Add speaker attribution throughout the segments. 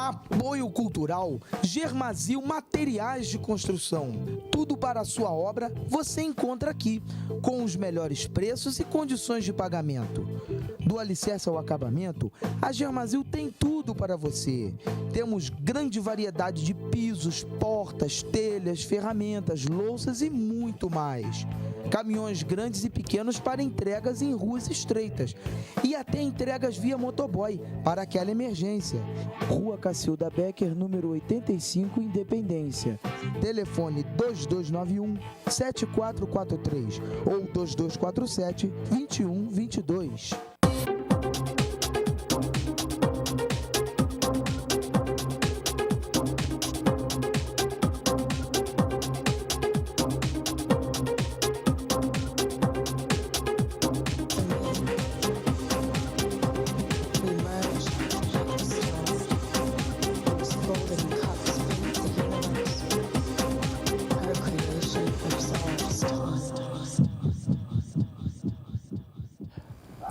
Speaker 1: Apoio Cultural Germasil Materiais de Construção. Tudo para a sua obra você encontra aqui, com os melhores preços e condições de pagamento. Do alicerce ao acabamento, a Germasil tem tudo para você. Temos grande variedade de pisos, portas, telhas, ferramentas, louças e muito mais. Caminhões grandes e pequenos para entregas em ruas estreitas e até entregas via motoboy para aquela emergência. Rua Cacilda Becker, número 85, Independência. Telefone 2291-7443 ou 2247-2122.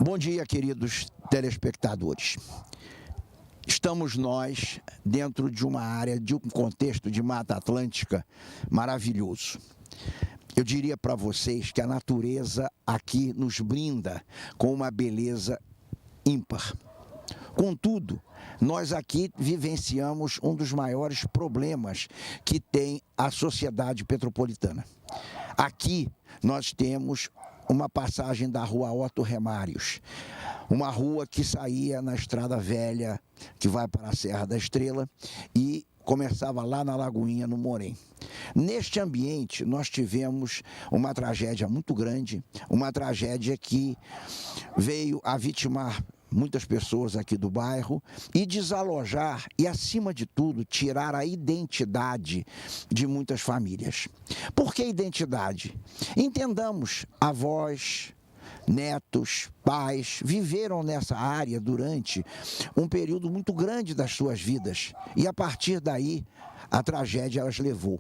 Speaker 2: Bom dia, queridos telespectadores. Estamos nós dentro de uma área, de um contexto de Mata Atlântica maravilhoso. Eu diria para vocês que a natureza aqui nos brinda com uma beleza ímpar. Contudo, nós aqui vivenciamos um dos maiores problemas que tem a sociedade petropolitana. Aqui nós temos uma passagem da rua Otto Remários, uma rua que saía na Estrada Velha, que vai para a Serra da Estrela, e começava lá na Lagoinha, no Morém. Neste ambiente, nós tivemos uma tragédia muito grande, uma tragédia que veio a vitimar muitas pessoas aqui do bairro e desalojar e, acima de tudo, tirar a identidade de muitas famílias. Por que identidade? Entendamos, avós, netos, pais viveram nessa área durante um período muito grande das suas vidas e, a partir daí, a tragédia as levou.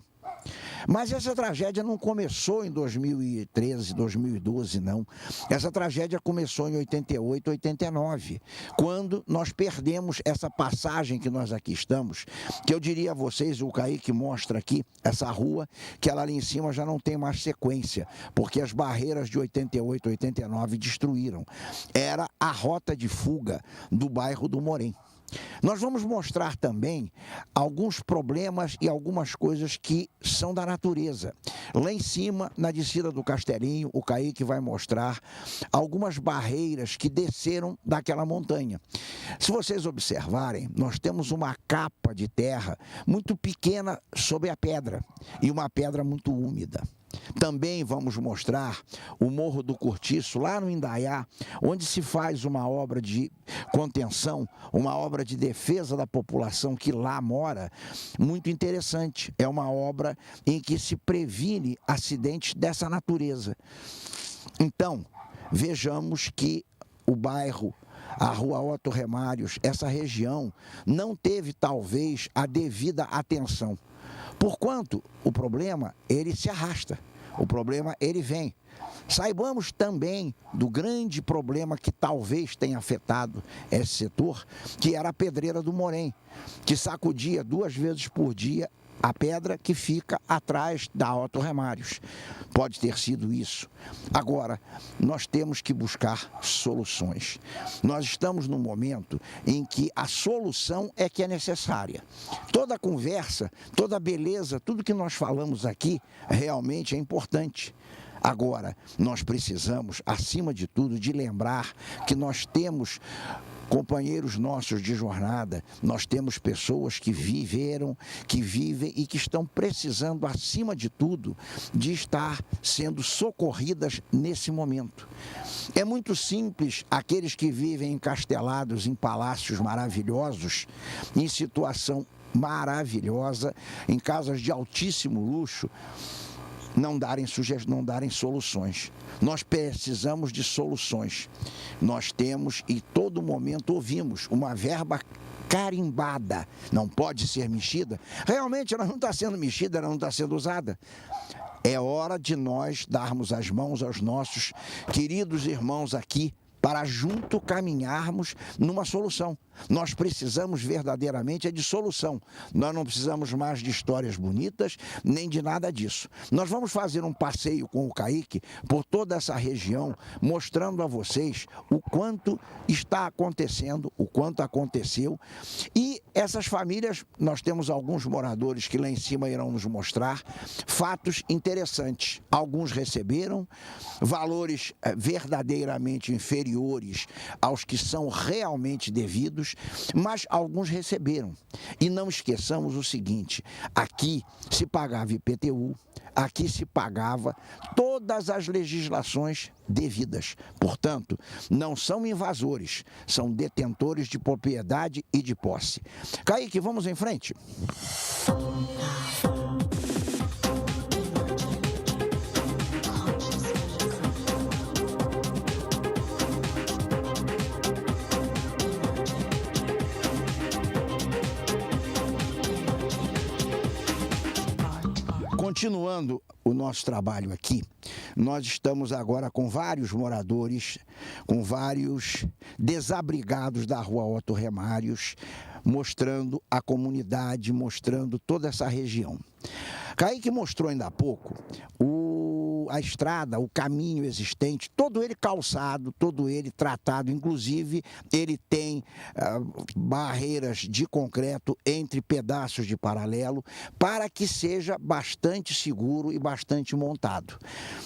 Speaker 2: Mas essa tragédia não começou em 2013, 2012, não. Essa tragédia começou em 88, 89, quando nós perdemos essa passagem que nós aqui estamos, que eu diria a vocês, o Kaique mostra aqui, essa rua, que ela ali em cima já não tem mais sequência, porque as barreiras de 88, 89 destruíram. Era a rota de fuga do bairro do Morém. Nós vamos mostrar também alguns problemas e algumas coisas que são da natureza. Lá em cima, na descida do Castelinho, o Kaique vai mostrar algumas barreiras que desceram daquela montanha. Se vocês observarem, nós temos uma capa de terra muito pequena sobre a pedra e uma pedra muito úmida. Também vamos mostrar o Morro do Cortiço, lá no Indaiá, onde se faz uma obra de contenção, uma obra de defesa da população que lá mora, muito interessante. É uma obra em que se previne acidentes dessa natureza. Então, vejamos que o bairro, a rua Otto Remários, essa região, não teve talvez a devida atenção. Porquanto o problema, ele se arrasta, o problema, ele vem. Saibamos também do grande problema que talvez tenha afetado esse setor, que era a pedreira do Morém, que sacudia 2 vezes por dia a pedra que fica atrás da Otto Remários. Pode ter sido isso. Agora, nós temos que buscar soluções. Nós estamos num momento em que a solução é que é necessária. Toda a conversa, toda a beleza, tudo que nós falamos aqui realmente é importante. Agora, nós precisamos, acima de tudo, de lembrar que nós temos companheiros nossos de jornada, nós temos pessoas que viveram, que vivem e que estão precisando, acima de tudo, de estar sendo socorridas nesse momento. É muito simples aqueles que vivem encastelados em palácios maravilhosos, em situação maravilhosa, em casas de altíssimo luxo, não darem soluções. Nós precisamos de soluções. Nós temos e todo momento ouvimos uma verba carimbada, não pode ser mexida. Realmente ela não está sendo mexida, ela não está sendo usada. É hora de nós darmos as mãos aos nossos queridos irmãos aqui para junto caminharmos numa solução. Nós precisamos verdadeiramente de solução. Nós não precisamos mais de histórias bonitas, nem de nada disso. Nós vamos fazer um passeio com o Kaique por toda essa região, mostrando a vocês o quanto está acontecendo, o quanto aconteceu. E essas famílias, nós temos alguns moradores que lá em cima irão nos mostrar fatos interessantes. Alguns receberam valores verdadeiramente inferiores aos que são realmente devidos, mas alguns receberam. E não esqueçamos o seguinte, aqui se pagava IPTU, aqui se pagava todas as legislações devidas. Portanto, não são invasores, são detentores de propriedade e de posse. Kaique, vamos em frente? Continuando o nosso trabalho aqui, nós estamos agora com vários moradores, com vários desabrigados da Rua Otto Remários, mostrando a comunidade, mostrando toda essa região. Kaique mostrou ainda há pouco a estrada, o caminho existente, todo ele calçado, todo ele tratado, inclusive ele tem barreiras de concreto entre pedaços de paralelo para que seja bastante seguro e bastante montado.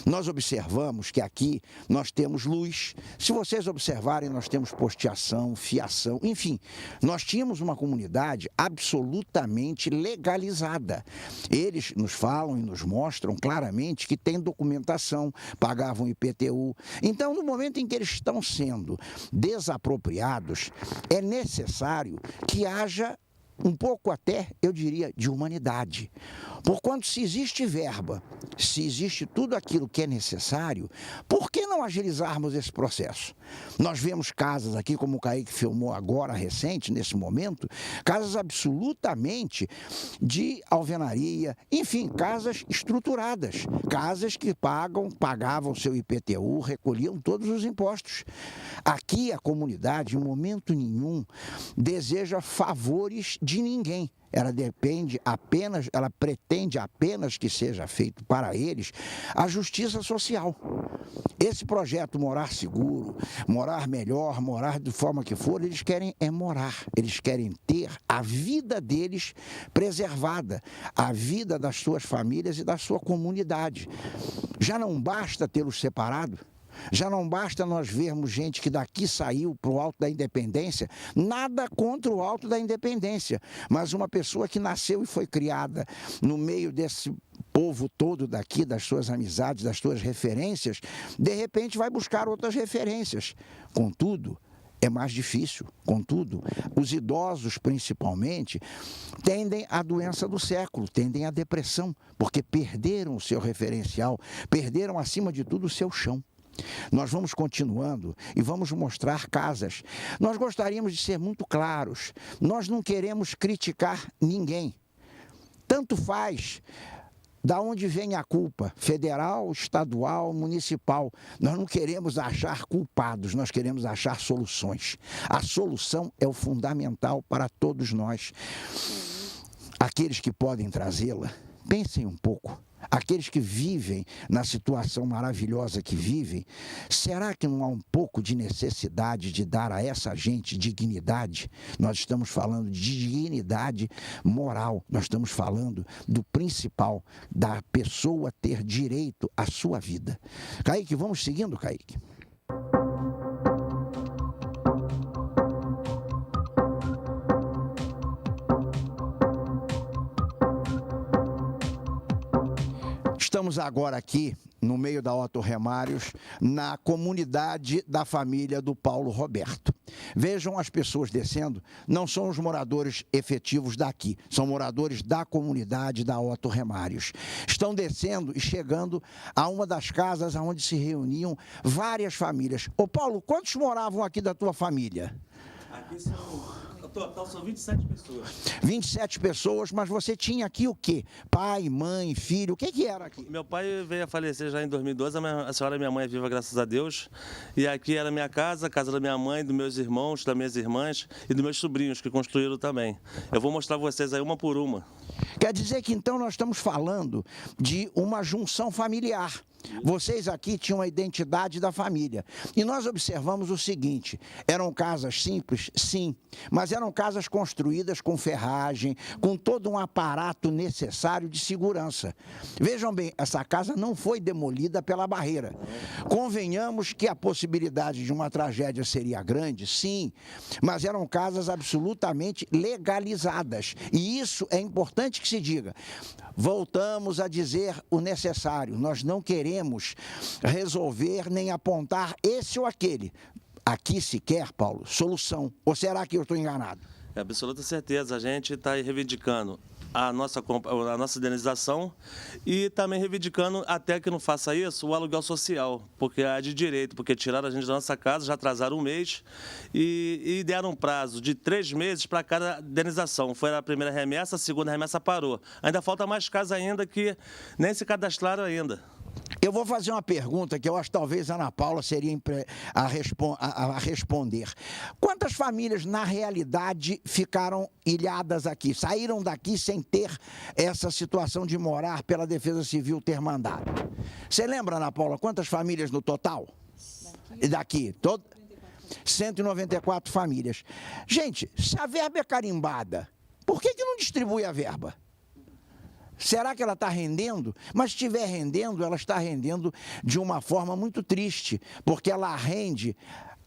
Speaker 2: Nós observamos que aqui nós temos luz, se vocês observarem nós temos posteação, fiação, enfim, nós tínhamos uma comunidade absolutamente legalizada. Eles nos falam e nos mostram claramente que tem documentação, pagavam IPTU. Então, no momento em que eles estão sendo desapropriados, é necessário que haja um pouco até, eu diria, de humanidade. Porquanto, se existe verba, se existe tudo aquilo que é necessário, por que não agilizarmos esse processo? Nós vemos casas aqui, como o Kaique filmou agora, recente, nesse momento, casas absolutamente de alvenaria, enfim, casas estruturadas, casas que pagavam seu IPTU, recolhiam todos os impostos. Aqui a comunidade, em momento nenhum, deseja favores de ninguém. Ela pretende apenas que seja feito para eles a justiça social. Esse projeto Morar Seguro, Morar Melhor, Morar de forma que for, eles querem morar. Eles querem ter a vida deles preservada, a vida das suas famílias e da sua comunidade. Já não basta tê-los separado? Já não basta nós vermos gente que daqui saiu para o Alto da Independência, nada contra o Alto da Independência, mas uma pessoa que nasceu e foi criada no meio desse povo todo daqui, das suas amizades, das suas referências, de repente vai buscar outras referências. Contudo, é mais difícil. Contudo, os idosos, principalmente, tendem à doença do século, tendem à depressão, porque perderam o seu referencial, perderam, acima de tudo, o seu chão. Nós vamos continuando e vamos mostrar casas. Nós gostaríamos de ser muito claros. Nós não queremos criticar ninguém. Tanto faz da onde vem a culpa, federal, estadual, municipal. Nós não queremos achar culpados, nós queremos achar soluções. A solução é o fundamental para todos nós. Aqueles que podem trazê-la, pensem um pouco. Aqueles que vivem na situação maravilhosa que vivem, será que não há um pouco de necessidade de dar a essa gente dignidade? Nós estamos falando de dignidade moral, nós estamos falando do principal, da pessoa ter direito à sua vida. Kaique, vamos seguindo, Kaique? Estamos agora aqui, no meio da Otto Remários, na comunidade da família do Paulo Roberto. Vejam as pessoas descendo, não são os moradores efetivos daqui, são moradores da comunidade da Otto Remários. Estão descendo e chegando a uma das casas onde se reuniam várias famílias. Ô Paulo, quantos moravam aqui da tua família?
Speaker 3: Aqui são total são 27 pessoas.
Speaker 2: 27 pessoas, mas você tinha aqui o quê? Pai, mãe, filho, o que era aqui?
Speaker 3: Meu pai veio a falecer já em 2012, a senhora minha mãe é viva, graças a Deus. E aqui era a minha casa, a casa da minha mãe, dos meus irmãos, das minhas irmãs e dos meus sobrinhos que construíram também. Eu vou mostrar vocês aí uma por uma.
Speaker 2: Quer dizer que então nós estamos falando de uma junção familiar. Vocês aqui tinham a identidade da família. E nós observamos o seguinte: eram casas simples? Sim. Mas eram casas construídas com ferragem, com todo um aparato necessário de segurança. Vejam bem, essa casa não foi demolida pela barreira. Convenhamos que a possibilidade de uma tragédia seria grande, sim. Mas eram casas absolutamente legalizadas. E isso é importante que se diga. Voltamos a dizer o necessário. Nós não queremos resolver nem apontar esse ou aquele. Aqui se quer, Paulo, solução. Ou será que eu estou enganado?
Speaker 3: É absoluta certeza. A gente está reivindicando a nossa indenização e também reivindicando, até que não faça isso, o aluguel social, porque é de direito, porque tiraram a gente da nossa casa, já atrasaram um mês e deram um prazo de 3 meses para cada indenização. Foi a primeira remessa, a segunda remessa parou. Ainda falta mais casas ainda que nem se cadastraram ainda.
Speaker 2: Eu vou fazer uma pergunta que eu acho que talvez a Ana Paula seria a responder. Quantas famílias, na realidade, ficaram ilhadas aqui? Saíram daqui sem ter essa situação de morar pela Defesa Civil ter mandado? Você lembra, Ana Paula, quantas famílias no total? Daqui? 194 famílias. Gente, se a verba é carimbada, por que não distribui a verba? Será que ela está rendendo? Mas se estiver rendendo, ela está rendendo de uma forma muito triste, porque ela rende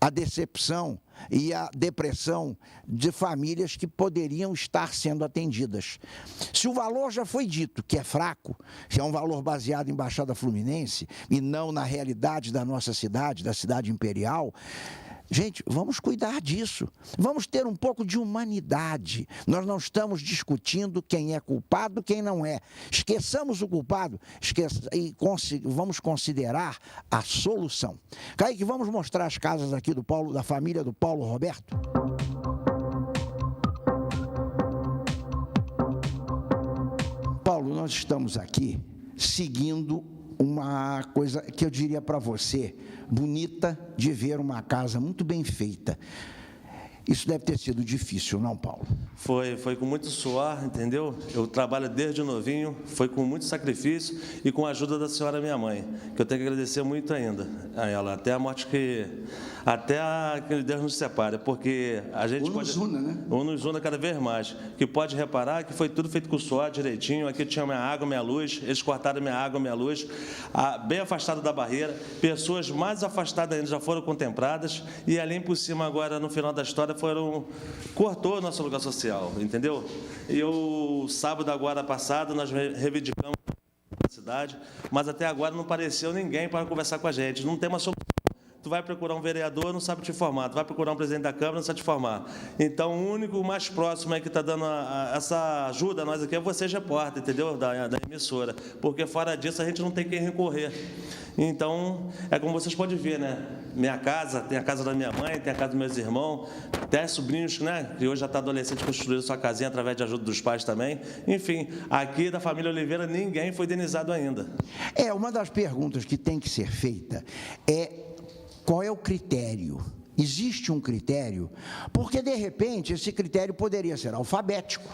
Speaker 2: a decepção e a depressão de famílias que poderiam estar sendo atendidas. Se o valor já foi dito que é fraco, que é um valor baseado em Baixada Fluminense e não na realidade da nossa cidade, da cidade imperial, gente, vamos cuidar disso. Vamos ter um pouco de humanidade. Nós não estamos discutindo quem é culpado, quem não é. Esqueçamos o culpado e vamos considerar a solução. Kaique, vamos mostrar as casas aqui do Paulo, da família do Paulo Roberto? Paulo, nós estamos aqui seguindo uma coisa que eu diria para você, bonita de ver, uma casa muito bem feita. Isso deve ter sido difícil, não, Paulo?
Speaker 3: Foi com muito suor, entendeu? Eu trabalho desde novinho, foi com muito sacrifício e com a ajuda da senhora minha mãe, que eu tenho que agradecer muito ainda a ela, até a morte até que Deus nos separe, porque a gente
Speaker 2: nos una, né?
Speaker 3: Ou nos una cada vez mais, que pode reparar que foi tudo feito com suor, direitinho, aqui tinha minha água, minha luz, eles cortaram minha água, minha luz, bem afastado da barreira, pessoas mais afastadas ainda já foram contempladas e ali por cima agora, no final da história, cortou nosso lugar social, entendeu? E o sábado agora passado nós reivindicamos a cidade, mas até agora não apareceu ninguém para conversar com a gente, não tem uma solução. Tu vai procurar um vereador, não sabe te informar. Tu vai procurar um presidente da Câmara, não sabe te informar. Então, o único mais próximo aí que está dando essa ajuda a nós aqui é você, repórter, entendeu? Da emissora. Porque fora disso a gente não tem quem recorrer. Então, é como vocês podem ver, né? Minha casa, tem a casa da minha mãe, tem a casa dos meus irmãos, até sobrinhos, né? Que hoje já está adolescente, construíram sua casinha através de ajuda dos pais também. Enfim, aqui da família Oliveira ninguém foi indenizado ainda.
Speaker 2: Uma das perguntas que tem que ser feita é: qual é o critério? Existe um critério? Porque, de repente, esse critério poderia ser alfabético.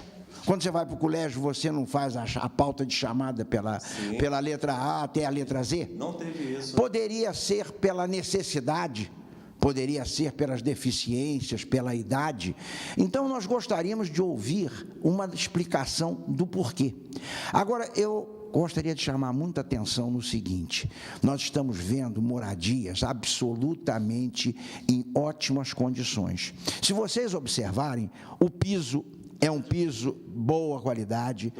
Speaker 2: Quando você vai para o colégio, você não faz a pauta de chamada pela letra A até a letra Z?
Speaker 3: Não teve isso.
Speaker 2: Poderia ser pela necessidade, poderia ser pelas deficiências, pela idade. Então, nós gostaríamos de ouvir uma explicação do porquê. Agora, eu gostaria de chamar muita atenção no seguinte: nós estamos vendo moradias absolutamente em ótimas condições. Se vocês observarem, o piso é um piso boa qualidade,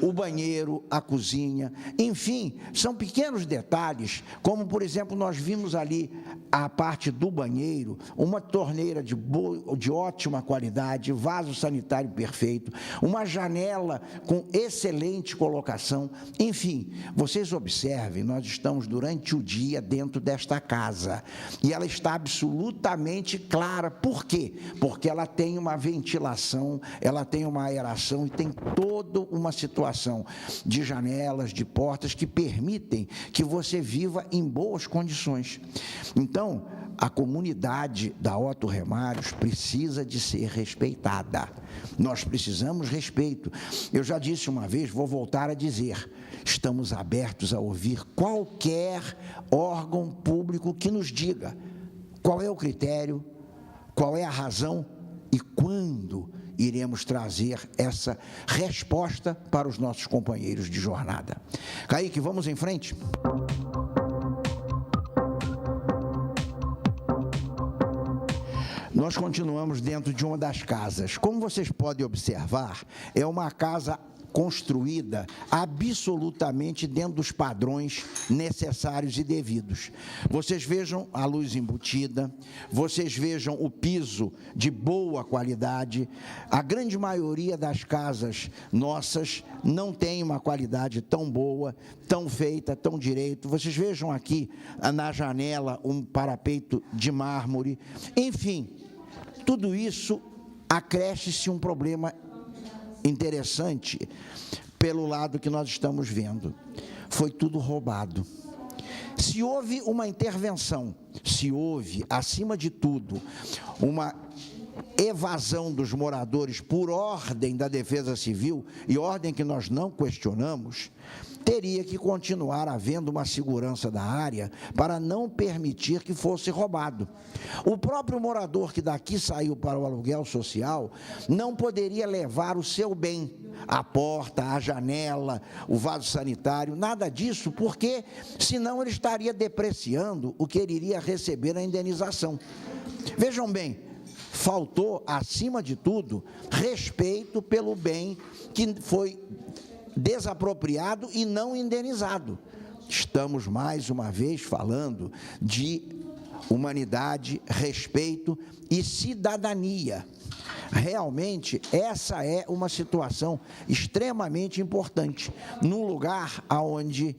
Speaker 2: o banheiro, a cozinha, enfim, são pequenos detalhes, como, por exemplo, nós vimos ali a parte do banheiro, uma torneira de ótima qualidade, vaso sanitário perfeito, uma janela com excelente colocação, enfim, vocês observem, nós estamos durante o dia dentro desta casa, e ela está absolutamente clara. Por quê? Porque ela tem uma ventilação, ela tem uma aeração e tem toda uma situação de janelas, de portas que permitem que você viva em boas condições. Então, a comunidade da Otto Remários precisa de ser respeitada. Nós precisamos respeito. Eu já disse uma vez, vou voltar a dizer, estamos abertos a ouvir qualquer órgão público que nos diga qual é o critério, qual é a razão e quando iremos trazer essa resposta para os nossos companheiros de jornada. Kaique, vamos em frente? Nós continuamos dentro de uma das casas. Como vocês podem observar, é uma casa construída absolutamente dentro dos padrões necessários e devidos. Vocês vejam a luz embutida, vocês vejam o piso de boa qualidade. A grande maioria das casas nossas não tem uma qualidade tão boa, tão feita, tão direito. Vocês vejam aqui na janela um parapeito de mármore. Enfim, tudo isso acresce-se um problema interessante pelo lado que nós estamos vendo. Foi tudo roubado. Se houve uma intervenção, se houve, acima de tudo, uma evasão dos moradores por ordem da Defesa Civil, e ordem que nós não questionamos, teria que continuar havendo uma segurança da área para não permitir que fosse roubado. O próprio morador que daqui saiu para o aluguel social não poderia levar o seu bem, a porta, a janela, o vaso sanitário, nada disso, porque senão ele estaria depreciando o que ele iria receber na indenização. Vejam bem, faltou, acima de tudo, respeito pelo bem que foi desapropriado e não indenizado. Estamos, mais uma vez, falando de humanidade, respeito e cidadania. Realmente, essa é uma situação extremamente importante, num lugar onde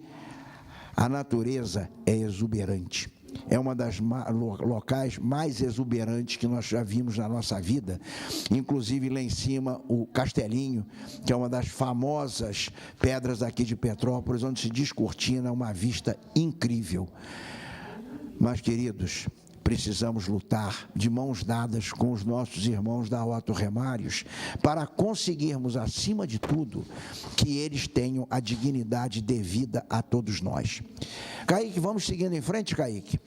Speaker 2: a natureza é exuberante. É uma das locais mais exuberantes que nós já vimos na nossa vida. Inclusive, lá em cima, o Castelinho, que é uma das famosas pedras aqui de Petrópolis, onde se descortina uma vista incrível. Mas, queridos, precisamos lutar de mãos dadas com os nossos irmãos da Otto Remários para conseguirmos, acima de tudo, que eles tenham a dignidade devida a todos nós. Kaique, vamos seguindo em frente, Kaique?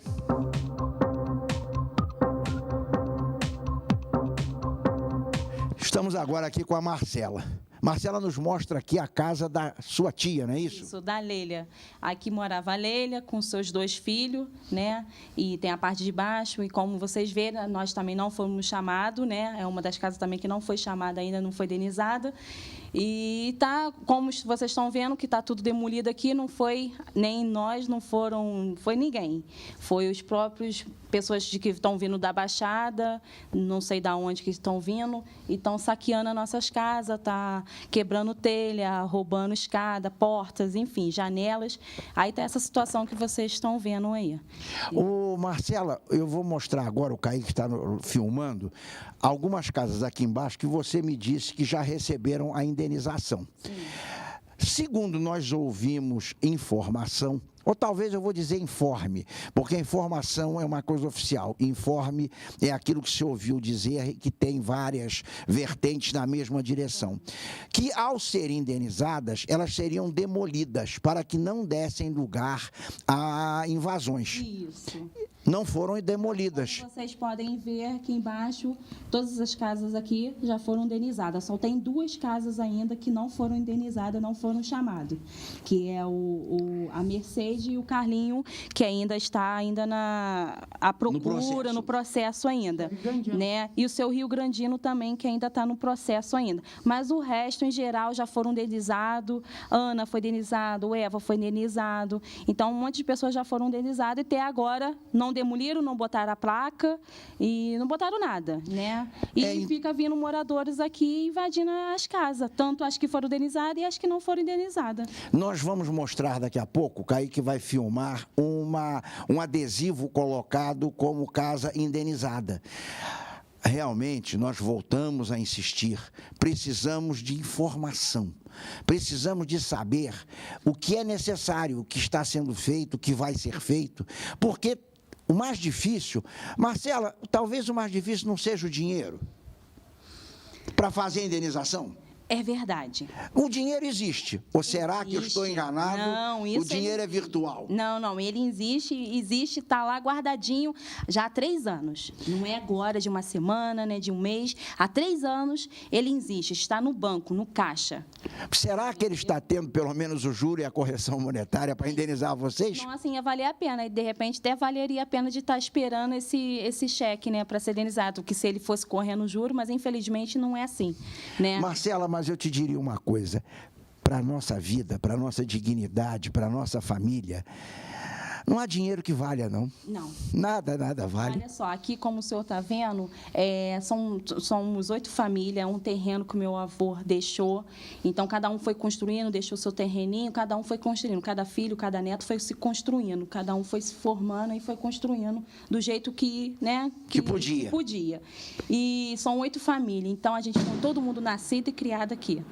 Speaker 2: Estamos agora aqui com a Marcela. Marcela nos mostra aqui a casa da sua tia, não é isso?
Speaker 4: Isso, da Lélia. Aqui morava a Lélia com seus 2 filhos, né? E tem a parte de baixo, e como vocês verem, nós também não fomos chamados, né? É uma das casas também que não foi chamada ainda, não foi indenizada. E tá, como vocês estão vendo, que está tudo demolido aqui, não foi nem nós, não foi ninguém. Foi os próprios pessoas que estão vindo da Baixada, não sei de onde que estão vindo, e estão saqueando as nossas casas, tá quebrando telha, roubando escada, portas, enfim, janelas. Aí está essa situação que vocês estão vendo aí.
Speaker 2: Ô, Marcela, eu vou mostrar agora, o Kaique está filmando, algumas casas aqui embaixo que você me disse que já receberam a indenização.
Speaker 4: Sim.
Speaker 2: Segundo nós ouvimos informação, ou talvez eu vou dizer informe, porque informação é uma coisa oficial. Informe é aquilo que se ouviu dizer que tem várias vertentes na mesma direção. Que, ao serem indenizadas, elas seriam demolidas para que não dessem lugar a invasões.
Speaker 4: Isso.
Speaker 2: não foram demolidas.
Speaker 4: Como vocês podem ver aqui embaixo, todas as casas aqui já foram indenizadas. Só tem 2 casas ainda que não foram indenizadas, não foram chamadas, que é a Mercedes e o Carlinho, que ainda está à procura, no processo ainda, né? E o seu Rio Grandino também, que ainda está no processo ainda. Mas o resto, em geral, já foram indenizados. Ana foi indenizado, o Eva foi indenizado. Então, um monte de pessoas já foram indenizadas e até agora não demoliram, não botaram a placa e não botaram nada, né? E fica vindo moradores aqui invadindo as casas, tanto as que foram indenizadas e as que não foram indenizadas.
Speaker 2: Nós vamos mostrar daqui a pouco, o Kaique vai filmar um adesivo colocado como casa indenizada. Realmente, nós voltamos a insistir, precisamos de informação, precisamos de saber o que é necessário, o que está sendo feito, o que vai ser feito, porque o mais difícil, Marcela, talvez o mais difícil não seja o dinheiro para fazer a indenização.
Speaker 4: É verdade.
Speaker 2: O dinheiro existe. Ou será que eu estou enganado?
Speaker 4: Não, isso
Speaker 2: o dinheiro é virtual.
Speaker 4: Não, ele existe, está lá guardadinho já há 3 anos. Não é agora, de uma semana, né, de um mês. Há 3 anos ele existe, está no banco, no caixa.
Speaker 2: Será que ele está tendo pelo menos o juro e a correção monetária para indenizar vocês?
Speaker 4: Então, assim, ia valer a pena. E, de repente, até valeria a pena de estar esperando esse cheque, né, para ser indenizado, que se ele fosse correndo o juro, mas infelizmente não é assim, né?
Speaker 2: Marcela, mas eu te diria uma coisa, para a nossa vida, para a nossa dignidade, para a nossa família, não há dinheiro que valha, não.
Speaker 4: Não.
Speaker 2: Nada vale.
Speaker 4: Olha só, aqui como o senhor está vendo, somos 8 famílias, um terreno que o meu avô deixou. Então, cada um foi construindo, deixou o seu terreninho, cada um foi construindo. Cada filho, cada neto foi se construindo. Cada um foi se formando e foi construindo do jeito que, né,
Speaker 2: que podia.
Speaker 4: E são 8 famílias. Então, a gente tem todo mundo nascido e criado aqui.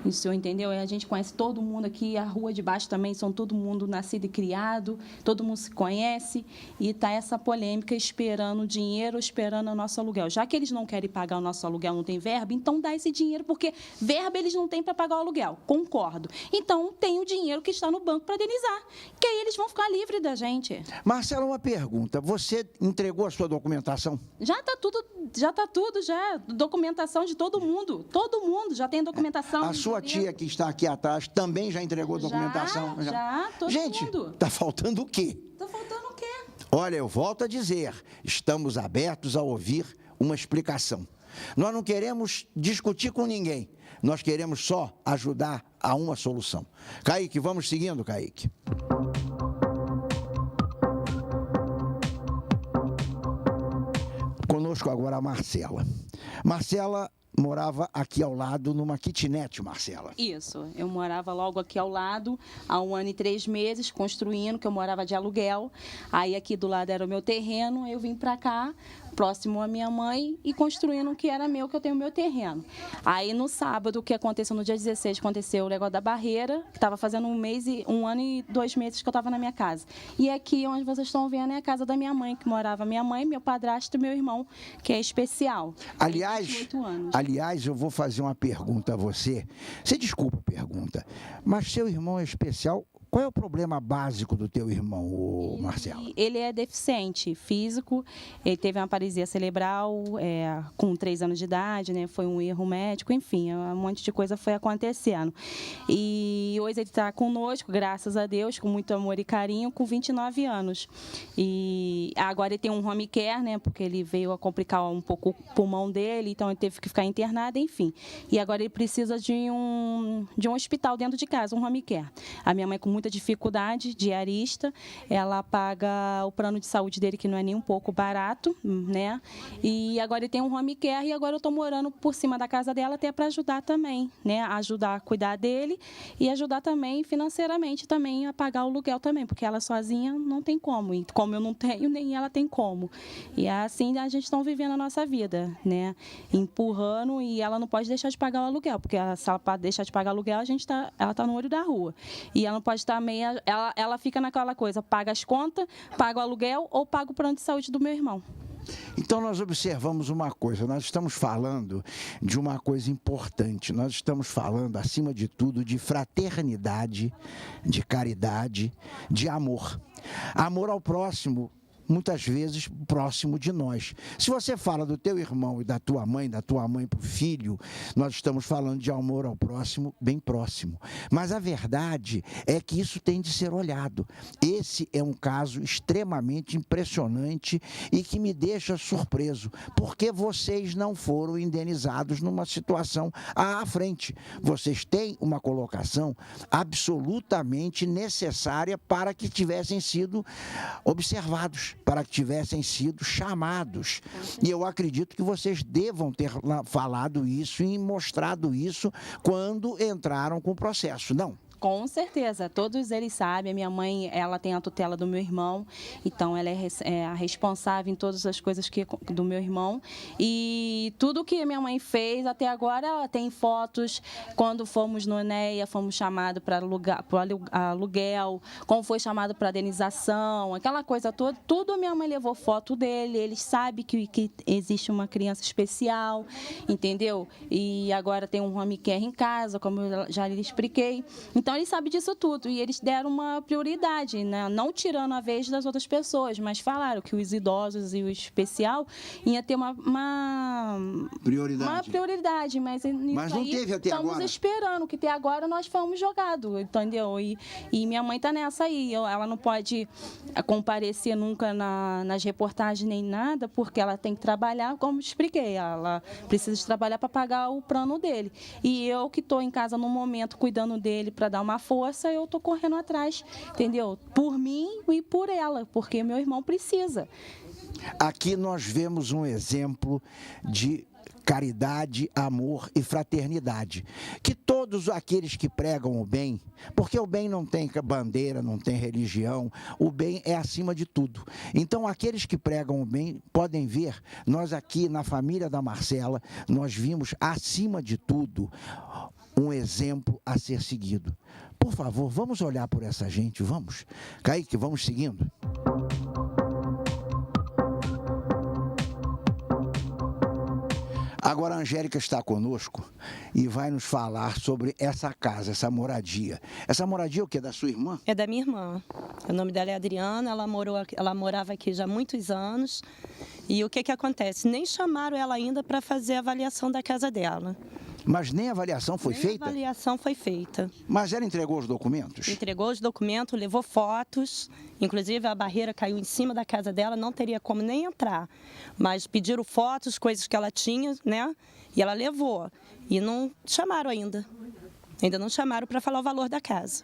Speaker 4: O senhor entendeu? A gente conhece todo mundo aqui. A rua de baixo também são todo mundo nascido e criado. Todo mundo se conhece e está essa polêmica esperando dinheiro, esperando o nosso aluguel. Já que eles não querem pagar o nosso aluguel, não tem verba, então dá esse dinheiro, porque verba eles não têm para pagar o aluguel. Concordo. Então, tem o dinheiro que está no banco para indenizar, que aí eles vão ficar livres da gente.
Speaker 2: Marcela, uma pergunta. Você entregou a sua documentação?
Speaker 4: Já está tudo. Documentação de todo mundo. Todo mundo já tem documentação.
Speaker 2: A sua tia que está aqui atrás também já entregou documentação?
Speaker 4: Já, todo mundo.
Speaker 2: Gente, está faltando o quê?
Speaker 4: Está faltando o quê?
Speaker 2: Olha, eu volto a dizer, estamos abertos a ouvir uma explicação. Nós não queremos discutir com ninguém, nós queremos só ajudar a uma solução. Kaique, vamos seguindo, Kaique. Conosco agora a Marcela. Marcela morava aqui ao lado numa kitnet, Marcela.
Speaker 4: Isso, eu morava logo aqui ao lado, há 1 ano e 3 meses, construindo, que eu morava de aluguel. Aí aqui do lado era o meu terreno, eu vim para cá, próximo à minha mãe, e construindo o que era meu, que eu tenho o meu terreno. Aí no sábado, o que aconteceu no dia 16, aconteceu o negócio da barreira, que estava fazendo 1 ano e 2 meses que eu estava na minha casa. E aqui, onde vocês estão vendo, é a casa da minha mãe, que morava minha mãe, meu padrasto e meu irmão, que é especial.
Speaker 2: Aliás,
Speaker 4: 28 anos.
Speaker 2: Aliás, eu vou fazer uma pergunta a você. Você desculpa a pergunta, mas seu irmão é especial. Qual é o problema básico do teu irmão, Marcelo?
Speaker 4: Ele é deficiente físico, ele teve uma paralisia cerebral com 3 anos de idade, né? Foi um erro médico, enfim, um monte de coisa foi acontecendo. E hoje ele está conosco, graças a Deus, com muito amor e carinho, com 29 anos. E agora ele tem um home care, né? Porque ele veio a complicar um pouco o pulmão dele, então ele teve que ficar internado, enfim. E agora ele precisa de um hospital dentro de casa, um home care. A minha mãe, com muita dificuldade, diarista, ela paga o plano de saúde dele, que não é nem um pouco barato, né? E agora ele tem um home care e agora eu estou morando por cima da casa dela até para ajudar também, né? Ajudar a cuidar dele e ajudar também financeiramente também a pagar o aluguel também, porque ela sozinha não tem como, e como eu não tenho, nem ela tem como. E assim a gente está vivendo a nossa vida, né? Empurrando, e ela não pode deixar de pagar o aluguel, porque se ela deixar de pagar o aluguel, ela está no olho da rua. E ela não pode estar meia, ela fica naquela coisa, paga as contas, paga o aluguel ou paga o plano de saúde do meu irmão.
Speaker 2: Então, nós observamos uma coisa, nós estamos falando de uma coisa importante, nós estamos falando, acima de tudo, de fraternidade, de caridade, de amor. Amor ao próximo, muitas vezes próximo de nós. Se você fala do teu irmão e da tua mãe para o filho, nós estamos falando de amor ao próximo, bem próximo. Mas a verdade é que isso tem de ser olhado. Esse é um caso extremamente impressionante e que me deixa surpreso, porque vocês não foram indenizados numa situação à frente. Vocês têm uma colocação absolutamente necessária para que tivessem sido observados, para que tivessem sido chamados. E eu acredito que vocês devam ter falado isso e mostrado isso quando entraram com o processo, não?
Speaker 4: Com certeza, todos eles sabem. A minha mãe, ela tem a tutela do meu irmão, então ela é a responsável em todas as coisas do meu irmão. E tudo que minha mãe fez até agora, ela tem fotos. Quando fomos no ENEA, fomos chamados para aluguel, como foi chamado para indenização, aquela coisa toda. Tudo minha mãe levou foto dele. Eles sabem que existe uma criança especial, entendeu? E agora tem um home care em casa, como eu já lhe expliquei. Então, eles sabem disso tudo e eles deram uma prioridade, né? Não tirando a vez das outras pessoas, mas falaram que os idosos e o especial ia ter uma prioridade. Mas
Speaker 2: não teve até agora.
Speaker 4: Estamos esperando, que até agora nós fomos jogados, entendeu? E minha mãe está nessa aí. Ela não pode comparecer nunca nas reportagens nem nada, porque ela tem que trabalhar, como expliquei. Ela precisa de trabalhar para pagar o plano dele. E eu que estou em casa no momento cuidando dele para dar uma força, eu estou correndo atrás, entendeu? Por mim e por ela, porque meu irmão precisa.
Speaker 2: Aqui nós vemos um exemplo de caridade, amor e fraternidade. Que todos aqueles que pregam o bem, porque o bem não tem bandeira, não tem religião, o bem é acima de tudo. Então, aqueles que pregam o bem podem ver, nós aqui na família da Marcela, nós vimos acima de tudo um exemplo a ser seguido. Por favor, vamos olhar por essa gente, vamos? Kaique, vamos seguindo? Agora a Angélica está conosco e vai nos falar sobre essa casa, essa moradia. Essa moradia é o quê? Da sua irmã?
Speaker 5: É da minha irmã. O nome dela é Adriana, ela morava aqui já há muitos anos. E o que acontece? Nem chamaram ela ainda para fazer a avaliação da casa dela.
Speaker 2: Mas nem a avaliação foi feita?
Speaker 5: A avaliação foi feita.
Speaker 2: Mas ela entregou os documentos?
Speaker 5: Entregou os documentos, levou fotos. Inclusive, a barreira caiu em cima da casa dela, não teria como nem entrar. Mas pediram fotos, coisas que ela tinha, né? E ela levou. E não chamaram ainda. Ainda não chamaram para falar o valor da casa.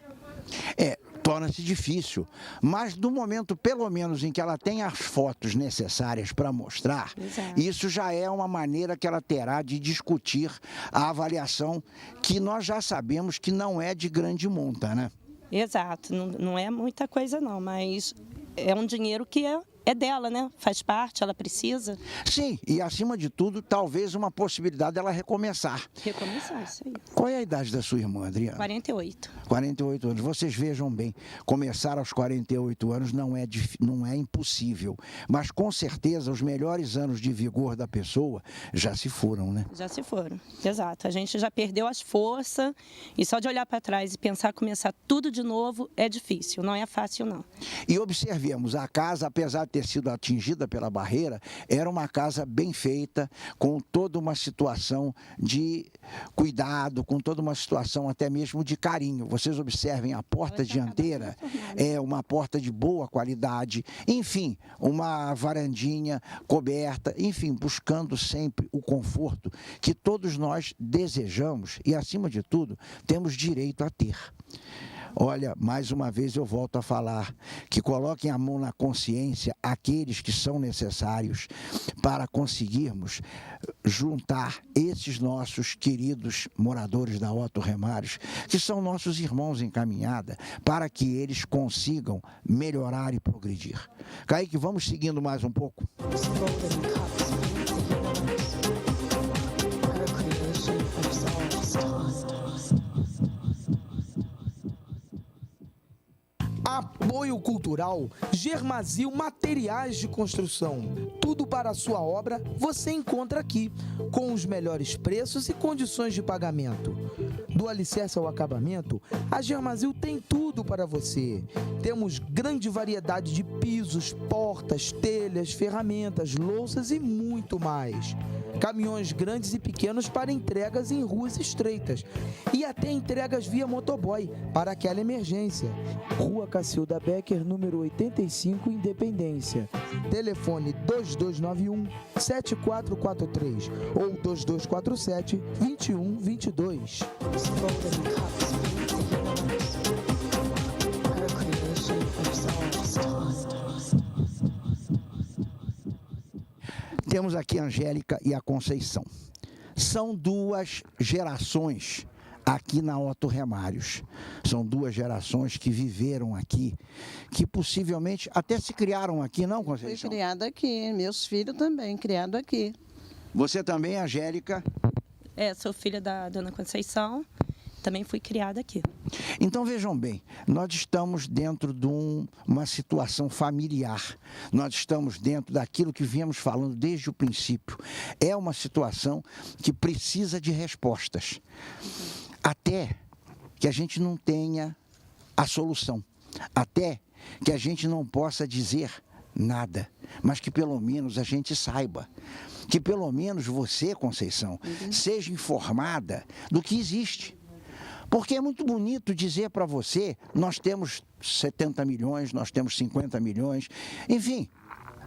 Speaker 2: Torna-se difícil, mas no momento, pelo menos, em que ela tem as fotos necessárias para mostrar,
Speaker 5: Exato.
Speaker 2: Isso já é uma maneira que ela terá de discutir a avaliação, que nós já sabemos que não é de grande monta, né?
Speaker 5: Exato, não é muita coisa não, mas é um dinheiro que é dela, né? Faz parte, ela precisa.
Speaker 2: Sim, e acima de tudo, talvez uma possibilidade dela recomeçar.
Speaker 5: Recomeçar, isso aí.
Speaker 2: Qual é a idade da sua irmã, Adriana?
Speaker 5: 48.
Speaker 2: 48 anos. Vocês vejam bem, começar aos 48 anos não é impossível, mas com certeza os melhores anos de vigor da pessoa já se foram, né?
Speaker 5: Já se foram, exato. A gente já perdeu as forças e só de olhar para trás e pensar começar tudo de novo é difícil, não é fácil não.
Speaker 2: E observemos, a casa, apesar de ter sido atingida pela barreira, era uma casa bem feita, com toda uma situação de cuidado, com toda uma situação até mesmo de carinho. Vocês observem a porta dianteira, é uma porta de boa qualidade, enfim, uma varandinha coberta, enfim, buscando sempre o conforto que todos nós desejamos e, acima de tudo, temos direito a ter. Olha, mais uma vez eu volto a falar que coloquem a mão na consciência aqueles que são necessários para conseguirmos juntar esses nossos queridos moradores da Otto Remares, que são nossos irmãos em caminhada, para que eles consigam melhorar e progredir. Kaique, vamos seguindo mais um pouco?
Speaker 1: Apoio Cultural Germazil Materiais de Construção. Tudo Tudo para a sua obra você encontra aqui, com os melhores preços e condições de pagamento. Do alicerce ao acabamento, a Germazil tem tudo para você. Temos grande variedade de pisos, portas, telhas, ferramentas, louças e muito mais. Caminhões grandes e pequenos para entregas em ruas estreitas e até entregas via motoboy para aquela emergência. Rua Cacilda Becker, número 85, Independência. Telefone 2291-7443 ou 2247-2122.
Speaker 2: Temos aqui a Angélica e a Conceição. São duas gerações aqui na Otto Remários. São duas gerações que viveram aqui, que possivelmente até se criaram aqui, não,
Speaker 6: Fui
Speaker 2: Conceição?
Speaker 6: criada aqui, meus filhos também, criados aqui.
Speaker 2: Você também, Angélica?
Speaker 5: Sou filha da dona Conceição, também fui criada aqui.
Speaker 2: Então, vejam bem, nós estamos dentro de uma situação familiar, nós estamos dentro daquilo que viemos falando desde o princípio. É uma situação que precisa de respostas, até que a gente não tenha a solução, até que a gente não possa dizer nada, mas que pelo menos a gente saiba, que pelo menos você, Conceição, seja informada do que existe. Porque é muito bonito dizer para você, nós temos 70 milhões, nós temos 50 milhões, enfim,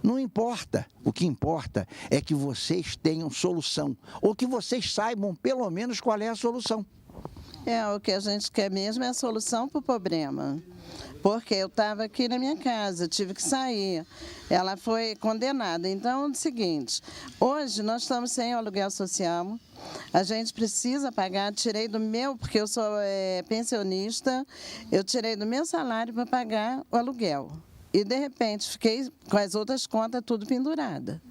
Speaker 2: não importa. O que importa é que vocês tenham solução, ou que vocês saibam pelo menos qual é a solução.
Speaker 6: O que a gente quer mesmo é a solução para o problema. Porque eu estava aqui na minha casa, tive que sair. Ela foi condenada. Então, é o seguinte, hoje nós estamos sem aluguel social, a gente precisa pagar, tirei do meu, porque eu sou pensionista, eu tirei do meu salário para pagar o aluguel. E, de repente, fiquei com as outras contas tudo pendurada.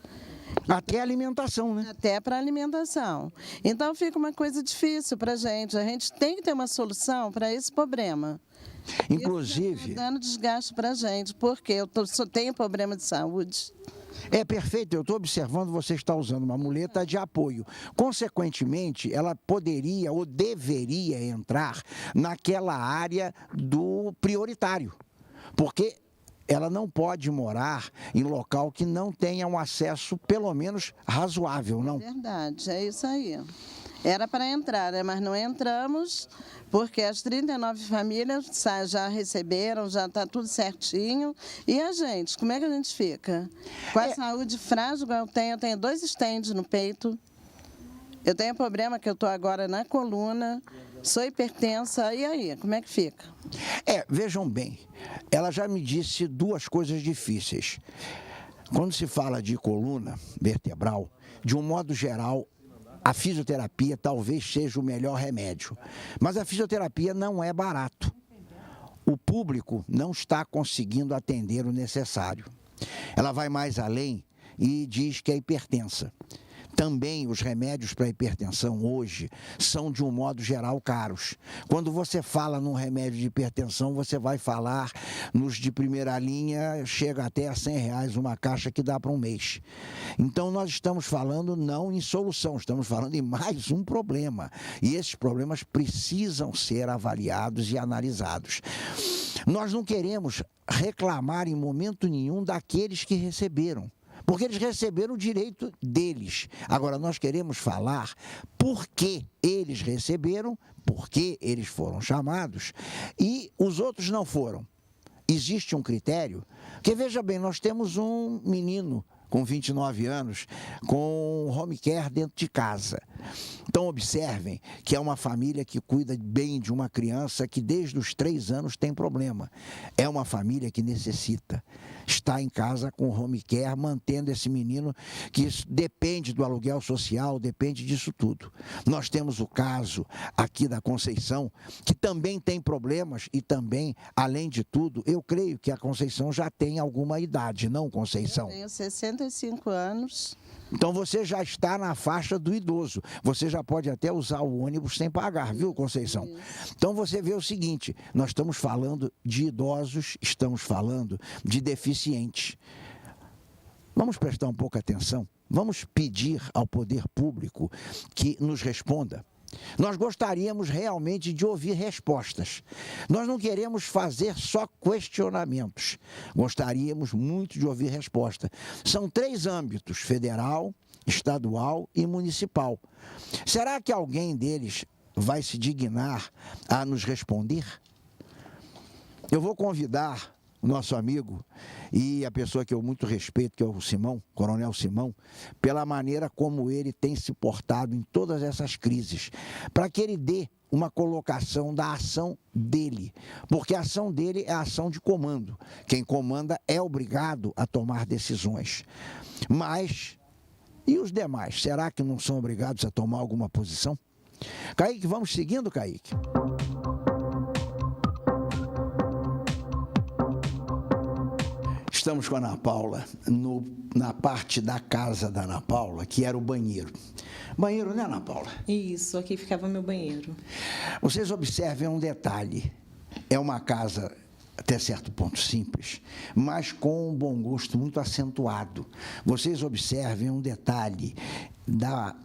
Speaker 2: Até a alimentação, né?
Speaker 6: Até para alimentação. Então, fica uma coisa difícil para a gente tem que ter uma solução para esse problema.
Speaker 2: Inclusive...
Speaker 6: Está dando desgaste para a gente, porque eu só tenho problema de saúde.
Speaker 2: É perfeito, eu estou observando, você está usando uma muleta de apoio. Consequentemente, ela poderia ou deveria entrar naquela área do prioritário, porque ela não pode morar em local que não tenha um acesso, pelo menos, razoável, não?
Speaker 6: Verdade, é isso aí. Era para entrar, mas não entramos, porque as 39 famílias já receberam, já está tudo certinho. E a gente, como é que a gente fica? Com a saúde frágil que eu tenho 2 estendes no peito, eu tenho problema que eu estou agora na coluna, sou hipertensa, e aí, como é que fica?
Speaker 2: Vejam bem, ela já me disse 2 coisas difíceis. Quando se fala de coluna vertebral, de um modo geral, a fisioterapia talvez seja o melhor remédio, mas a fisioterapia não é barato. O público não está conseguindo atender o necessário. Ela vai mais além e diz que é hipertensa. Também os remédios para hipertensão hoje são, de um modo geral, caros. Quando você fala num remédio de hipertensão, você vai falar nos de primeira linha, chega até a R$100 uma caixa que dá para um mês. Então, nós estamos falando não em solução, estamos falando em mais um problema. E esses problemas precisam ser avaliados e analisados. Nós não queremos reclamar em momento nenhum daqueles que receberam, porque eles receberam o direito deles. Agora, nós queremos falar por que eles receberam, por que eles foram chamados e os outros não foram. Existe um critério, porque, veja bem, nós temos um menino com 29 anos, com home care dentro de casa. Então, observem que é uma família que cuida bem de uma criança que desde os 3 anos tem problema. É uma família que necessita estar em casa com home care, mantendo esse menino que depende do aluguel social, depende disso tudo. Nós temos o caso aqui da Conceição, que também tem problemas e também, além de tudo, eu creio que a Conceição já tem alguma idade, não, Conceição?
Speaker 6: Eu tenho 65 anos.
Speaker 2: Então você já está na faixa do idoso. Você já pode até usar o ônibus sem pagar, viu, Conceição? Então você vê o seguinte, nós estamos falando de idosos, estamos falando de deficientes. Vamos prestar um pouco atenção, vamos pedir ao poder público que nos responda. Nós gostaríamos realmente de ouvir respostas. Nós não queremos fazer só questionamentos. Gostaríamos muito de ouvir resposta. São 3 âmbitos: federal, estadual e municipal. Será que alguém deles vai se dignar a nos responder? Eu vou convidar o nosso amigo e a pessoa que eu muito respeito, que é o Simão, Coronel Simão, pela maneira como ele tem se portado em todas essas crises, para que ele dê uma colocação da ação dele, porque a ação dele é a ação de comando. Quem comanda é obrigado a tomar decisões. Mas, e os demais, será que não são obrigados a tomar alguma posição? Kaique, vamos seguindo, Kaique? Estamos com a Ana Paula, na parte da casa da Ana Paula, que era o banheiro. Banheiro, né, Ana Paula?
Speaker 7: Isso, aqui ficava meu banheiro.
Speaker 2: Vocês observem um detalhe. É uma casa, até certo ponto, simples, mas com um bom gosto muito acentuado. Vocês observem um detalhe da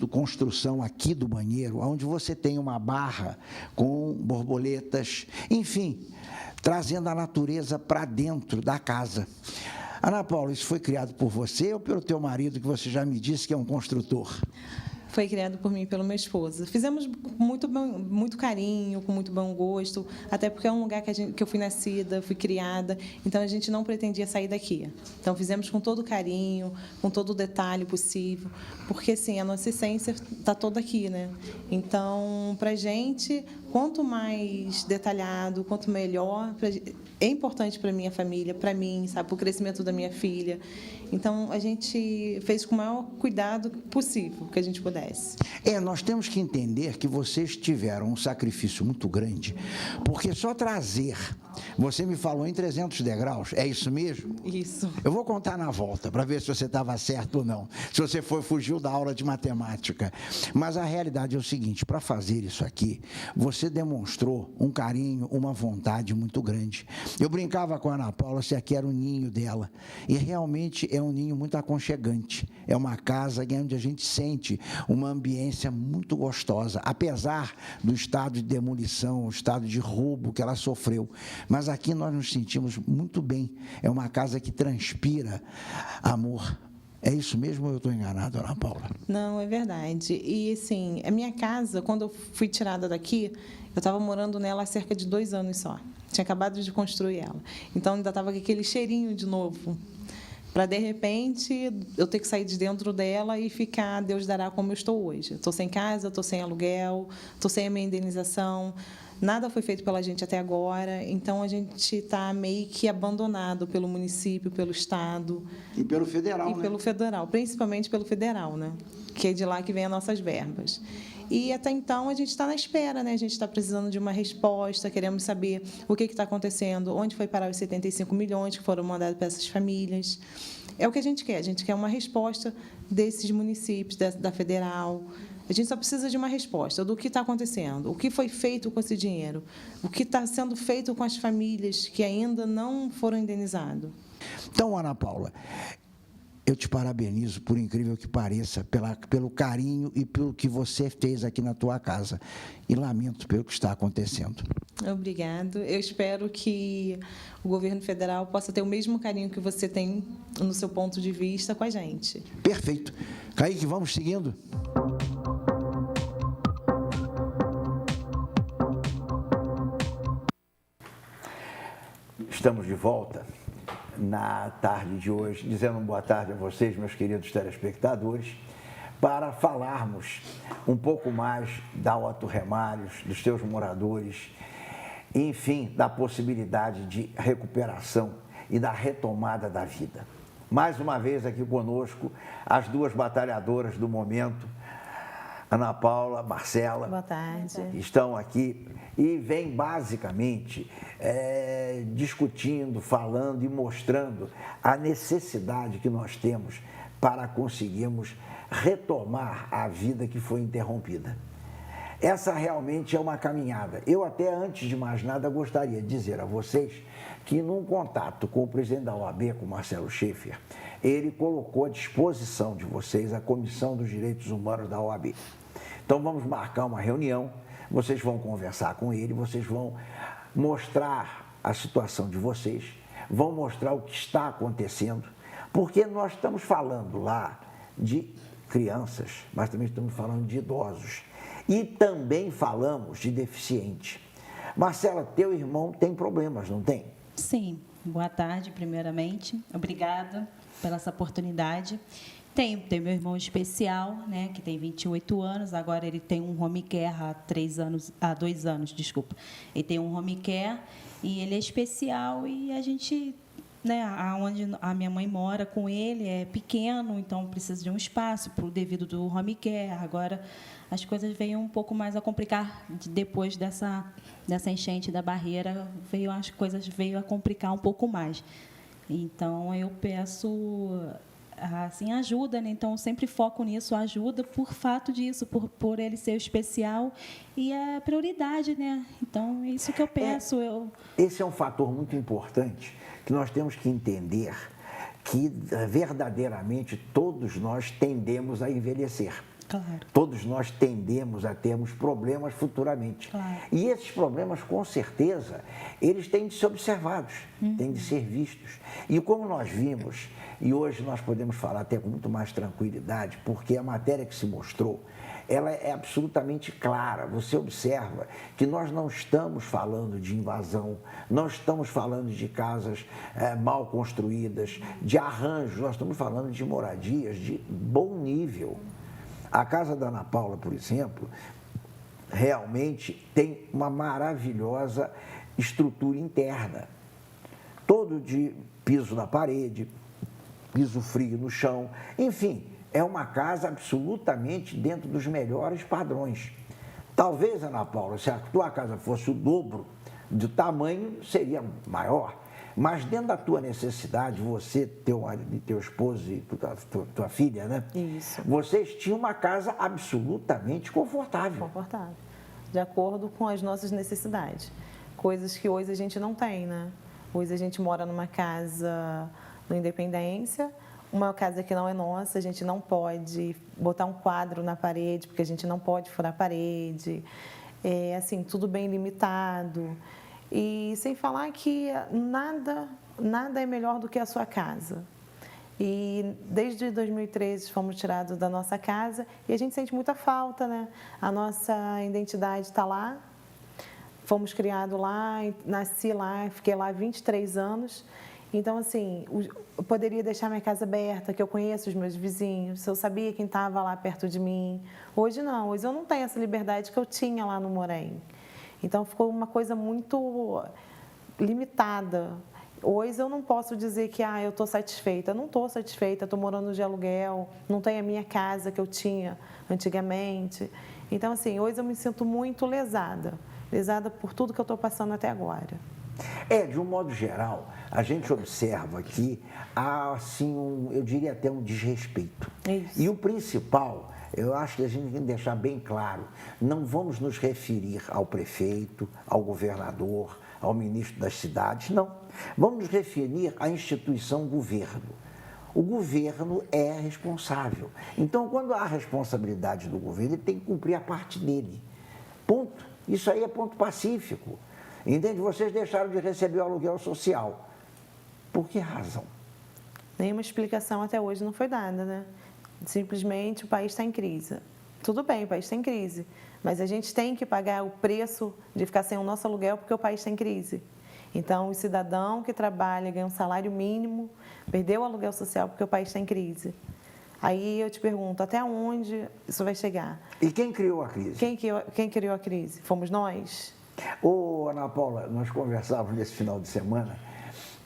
Speaker 2: construção aqui do banheiro, onde você tem uma barra com borboletas, enfim, trazendo a natureza para dentro da casa. Ana Paula, isso foi criado por você ou pelo teu marido, que você já me disse que é um construtor?
Speaker 7: Foi criado por mim e pelo meu esposo. Fizemos muito carinho, com muito bom gosto, até porque é um lugar que eu fui nascida, fui criada, então a gente não pretendia sair daqui. Então fizemos com todo carinho, com todo o detalhe possível, porque assim, a nossa essência está toda aqui, né? Então, para a gente, quanto mais detalhado, quanto melhor, é importante para a minha família, para mim, sabe, para o crescimento da minha filha. Então, a gente fez com o maior cuidado possível que a gente pudesse.
Speaker 2: Nós temos que entender que vocês tiveram um sacrifício muito grande, porque só trazer, você me falou em 300 degraus, é isso mesmo?
Speaker 7: Isso.
Speaker 2: Eu vou contar na volta, para ver se você estava certo ou não, se você fugiu da aula de matemática. Mas a realidade é o seguinte, para fazer isso aqui, você demonstrou um carinho, uma vontade muito grande. Eu brincava com a Ana Paula se aqui era o ninho dela, e realmente é um ninho muito aconchegante, é uma casa onde a gente sente uma ambiência muito gostosa, apesar do estado de demolição, o estado de roubo que ela sofreu. Mas aqui nós nos sentimos muito bem. É uma casa que transpira amor. É isso mesmo ou eu estou enganado, Ana Paula?
Speaker 7: Não, é verdade. E, assim, a minha casa, quando eu fui tirada daqui, eu estava morando nela há cerca de 2 anos só. Tinha acabado de construir ela. Então, ainda estava com aquele cheirinho de novo. Para, de repente, eu ter que sair de dentro dela e ficar, Deus dará, como eu estou hoje. Estou sem casa, estou sem aluguel, estou sem a minha indenização. Nada foi feito pela gente até agora, então a gente está meio que abandonado pelo município, pelo Estado.
Speaker 2: E pelo federal,
Speaker 7: né? E pelo federal, principalmente pelo federal, né? Que é de lá que vem as nossas verbas. E até então a gente está na espera, né? A gente está precisando de uma resposta, queremos saber o que está acontecendo, onde foi parar os 75 milhões que foram mandados para essas famílias. É o que a gente quer uma resposta desses municípios, da federal. A gente só precisa de uma resposta do que está acontecendo, o que foi feito com esse dinheiro, o que está sendo feito com as famílias que ainda não foram indenizadas.
Speaker 2: Então, Ana Paula, eu te parabenizo, por incrível que pareça, pelo carinho e pelo que você fez aqui na tua casa. E lamento pelo que está acontecendo.
Speaker 7: Obrigado. Eu espero que o governo federal possa ter o mesmo carinho que você tem no seu ponto de vista com a gente.
Speaker 2: Perfeito. Kaique, vamos seguindo? Estamos de volta na tarde de hoje, dizendo boa tarde a vocês, meus queridos telespectadores, para falarmos um pouco mais da Otto Remários, dos seus moradores, enfim, da possibilidade de recuperação e da retomada da vida. Mais uma vez aqui conosco, as 2 batalhadoras do momento, Ana Paula, Marcela.
Speaker 7: Boa tarde.
Speaker 2: Estão aqui e vêm basicamente discutindo, falando e mostrando a necessidade que nós temos para conseguirmos retomar a vida que foi interrompida. Essa realmente é uma caminhada. Eu até, antes de mais nada, gostaria de dizer a vocês que, num contato com o presidente da OAB, com o Marcelo Schaefer, ele colocou à disposição de vocês a Comissão dos Direitos Humanos da OAB. Então, vamos marcar uma reunião, vocês vão conversar com ele, vocês vão mostrar a situação de vocês, vão mostrar o que está acontecendo, porque nós estamos falando lá de crianças, mas também estamos falando de idosos. E também falamos de deficiente. Marcela, teu irmão tem problemas, não tem?
Speaker 8: Sim. Boa tarde, primeiramente. Obrigada pela essa oportunidade. Tenho meu irmão especial, né, que tem 28 anos, agora ele tem um home care há 2 anos, desculpa. Ele tem um home care e ele é especial e a gente, né, onde a minha mãe mora com ele é pequeno, então precisa de um espaço devido do home care. Agora as coisas veio um pouco mais a complicar depois dessa enchente da barreira, as coisas veio a complicar um pouco mais. Então eu peço assim ajuda, né? Então eu sempre foco nisso, ajuda por fato disso, por ele ser especial e é prioridade, né? Então é isso que eu peço.
Speaker 2: Esse é um fator muito importante que nós temos que entender, que verdadeiramente todos nós tendemos a envelhecer.
Speaker 8: Claro.
Speaker 2: Todos nós tendemos a termos problemas futuramente.
Speaker 8: Claro.
Speaker 2: E esses problemas, com certeza, eles têm de ser observados, têm de ser vistos. E como nós vimos, e hoje nós podemos falar até com muito mais tranquilidade, porque a matéria que se mostrou, ela é absolutamente clara. Você observa que nós não estamos falando de invasão, não estamos falando de casas mal construídas, de arranjos, nós estamos falando de moradias de bom nível. A casa da Ana Paula, por exemplo, realmente tem uma maravilhosa estrutura interna. Todo de piso na parede, piso frio no chão, enfim, é uma casa absolutamente dentro dos melhores padrões. Talvez, Ana Paula, se a tua casa fosse o dobro do tamanho, seria maior. Mas dentro da tua necessidade, você, teu esposo e tua filha, né?
Speaker 7: Isso.
Speaker 2: Vocês tinham uma casa absolutamente confortável.
Speaker 7: Confortável. De acordo com as nossas necessidades. Coisas que hoje a gente não tem, né? Hoje a gente mora numa casa no Independência, uma casa que não é nossa, a gente não pode botar um quadro na parede, porque a gente não pode furar a parede. É assim, tudo bem limitado. E sem falar que nada é melhor do que a sua casa. E desde 2013 fomos tirados da nossa casa e a gente sente muita falta, né? A nossa identidade está lá, fomos criados lá, nasci lá, fiquei lá 23 anos. Então, assim, eu poderia deixar minha casa aberta, que eu conheço os meus vizinhos, eu sabia quem estava lá perto de mim. Hoje não, hoje eu não tenho essa liberdade que eu tinha lá no Morém. Então, ficou uma coisa muito limitada. Hoje eu não posso dizer que eu estou satisfeita. Eu não estou satisfeita, estou morando de aluguel, não tenho a minha casa que eu tinha antigamente. Então, assim, hoje eu me sinto muito lesada por tudo que eu estou passando até agora.
Speaker 2: De um modo geral, a gente observa que há, assim, eu diria até um desrespeito.
Speaker 7: Isso.
Speaker 2: E o principal, eu acho que a gente tem que deixar bem claro, não vamos nos referir ao prefeito, ao governador, ao ministro das cidades, não. Vamos nos referir à instituição governo. O governo é responsável. Então, quando há responsabilidade do governo, ele tem que cumprir a parte dele. Ponto. Isso aí é ponto pacífico. Entende? Vocês deixaram de receber o aluguel social. Por que razão?
Speaker 7: Nenhuma explicação até hoje não foi dada, né? Simplesmente o país está em crise. Tudo bem, o país está em crise, mas a gente tem que pagar o preço de ficar sem o nosso aluguel porque o país está em crise. Então, o cidadão que trabalha, ganha um salário mínimo, perdeu o aluguel social porque o país está em crise. Aí eu te pergunto, até onde isso vai chegar?
Speaker 2: E quem criou a crise?
Speaker 7: Quem criou a crise? Fomos nós?
Speaker 2: Ana Paula, nós conversávamos nesse final de semana,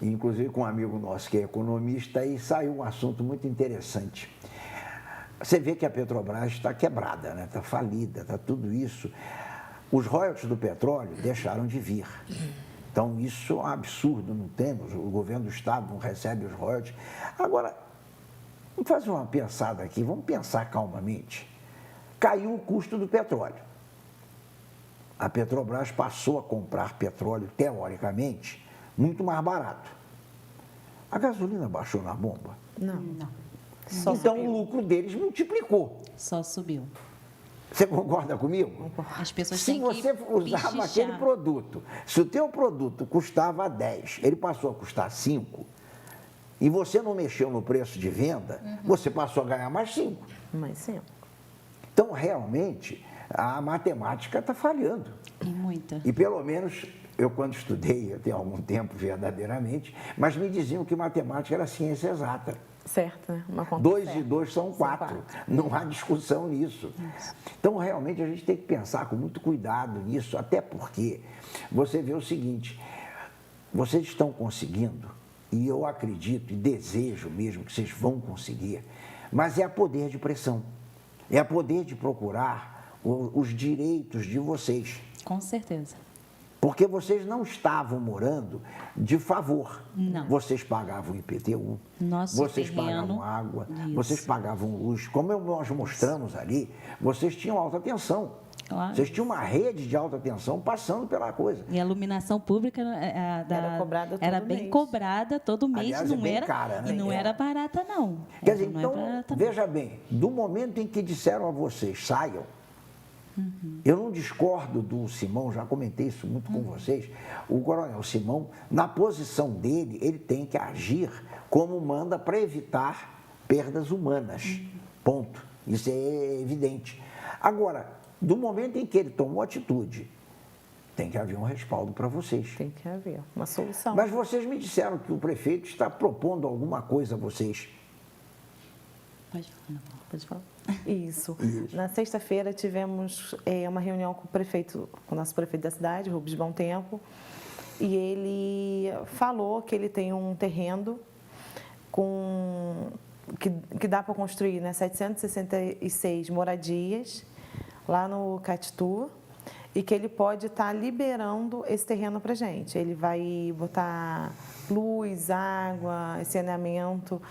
Speaker 2: inclusive com um amigo nosso que é economista, e saiu um assunto muito interessante. Você vê que a Petrobras está quebrada, né? Está falida, está tudo isso. Os royalties do petróleo deixaram de vir. Então, isso é um absurdo, não temos. O governo do Estado não recebe os royalties. Agora, vamos fazer uma pensada aqui, vamos pensar calmamente. Caiu o custo do petróleo. a Petrobras passou a comprar petróleo, teoricamente, muito mais barato. A gasolina baixou na bomba?
Speaker 7: Não.
Speaker 8: Não,
Speaker 2: Então o lucro deles multiplicou.
Speaker 8: só subiu.
Speaker 2: Você concorda comigo?
Speaker 8: As pessoas
Speaker 2: Se
Speaker 8: têm
Speaker 2: você
Speaker 8: que
Speaker 2: usava
Speaker 8: pichichar.
Speaker 2: aquele produto, se o teu produto custava 10, ele passou a custar 5, e você não mexeu no preço de venda, você passou a ganhar mais 5.
Speaker 7: Mas sim.
Speaker 2: Então, realmente, a matemática está falhando.
Speaker 8: E muita.
Speaker 2: E pelo menos, eu quando estudei, eu tenho algum tempo verdadeiramente, mas me diziam que matemática era ciência exata.
Speaker 7: Certo, né? Uma conta
Speaker 2: 2
Speaker 7: certa.
Speaker 2: e 2 são 4. Não há discussão nisso. Então, realmente, a gente tem que pensar com muito cuidado nisso, até porque você vê o seguinte, vocês estão conseguindo, e eu acredito e desejo mesmo que vocês vão conseguir, mas é poder de pressão, é poder de procurar os direitos de vocês.
Speaker 8: Com certeza.
Speaker 2: Porque vocês não estavam morando de favor.
Speaker 8: Não.
Speaker 2: Vocês pagavam IPTU,
Speaker 8: Nosso
Speaker 2: vocês
Speaker 8: terreno,
Speaker 2: pagavam água,
Speaker 8: isso.
Speaker 2: vocês pagavam luz. Como nós mostramos ali, vocês tinham alta tensão.
Speaker 8: Claro.
Speaker 2: Vocês tinham uma rede de alta tensão passando pela coisa.
Speaker 8: E a iluminação pública
Speaker 7: Era cobrada todo
Speaker 8: era bem
Speaker 7: mês.
Speaker 8: cobrada todo mês.
Speaker 2: Aliás,
Speaker 8: não
Speaker 2: é bem
Speaker 8: era,
Speaker 2: cara, né?
Speaker 8: E não
Speaker 2: É.
Speaker 8: era barata, não.
Speaker 2: Quer dizer,
Speaker 8: Não é
Speaker 2: então,
Speaker 8: barata, não.
Speaker 2: veja bem, do momento em que disseram a vocês, saiam, eu não discordo do Simão, já comentei isso muito com vocês, o coronel Simão, na posição dele, ele tem que agir como manda para evitar perdas humanas, ponto, isso é evidente. Agora, do momento em que ele tomou atitude, tem que haver um respaldo para vocês.
Speaker 7: Tem que haver uma solução.
Speaker 2: Mas vocês me disseram que o prefeito está propondo alguma coisa a vocês.
Speaker 8: Pode falar, Ana Paula.
Speaker 7: Pode falar? Isso. Na sexta-feira tivemos uma reunião com o prefeito, com o nosso prefeito da cidade, Rubens Bom Tempo, e ele falou que ele tem um terreno que dá para construir, né, 766 moradias lá no Catitu, e que ele pode estar liberando esse terreno para a gente. Ele vai botar luz, água, saneamento,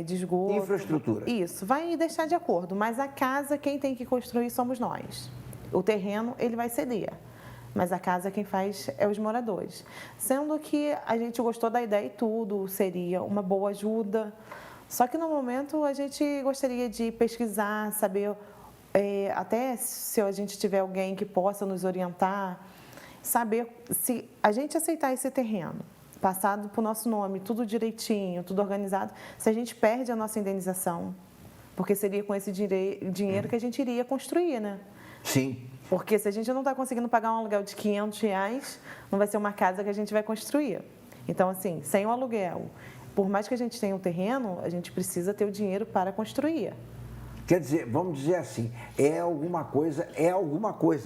Speaker 7: de esgoto.
Speaker 2: Infraestrutura.
Speaker 7: Isso, vai deixar de acordo, mas a casa quem tem que construir somos nós. O terreno ele vai ceder, mas a casa quem faz é os moradores. Sendo que a gente gostou da ideia e tudo, seria uma boa ajuda, só que no momento a gente gostaria de pesquisar, saber, até se a gente tiver alguém que possa nos orientar, saber se a gente aceitar esse terreno, passado para o nosso nome, tudo direitinho, tudo organizado, se a gente perde a nossa indenização, porque seria com esse dinheiro que a gente iria construir, né?
Speaker 2: Sim.
Speaker 7: Porque se a gente não está conseguindo pagar um aluguel de R$500, não vai ser uma casa que a gente vai construir. Então, assim, sem o aluguel, por mais que a gente tenha um terreno, a gente precisa ter o dinheiro para construir.
Speaker 2: Quer dizer, vamos dizer assim, é alguma coisa.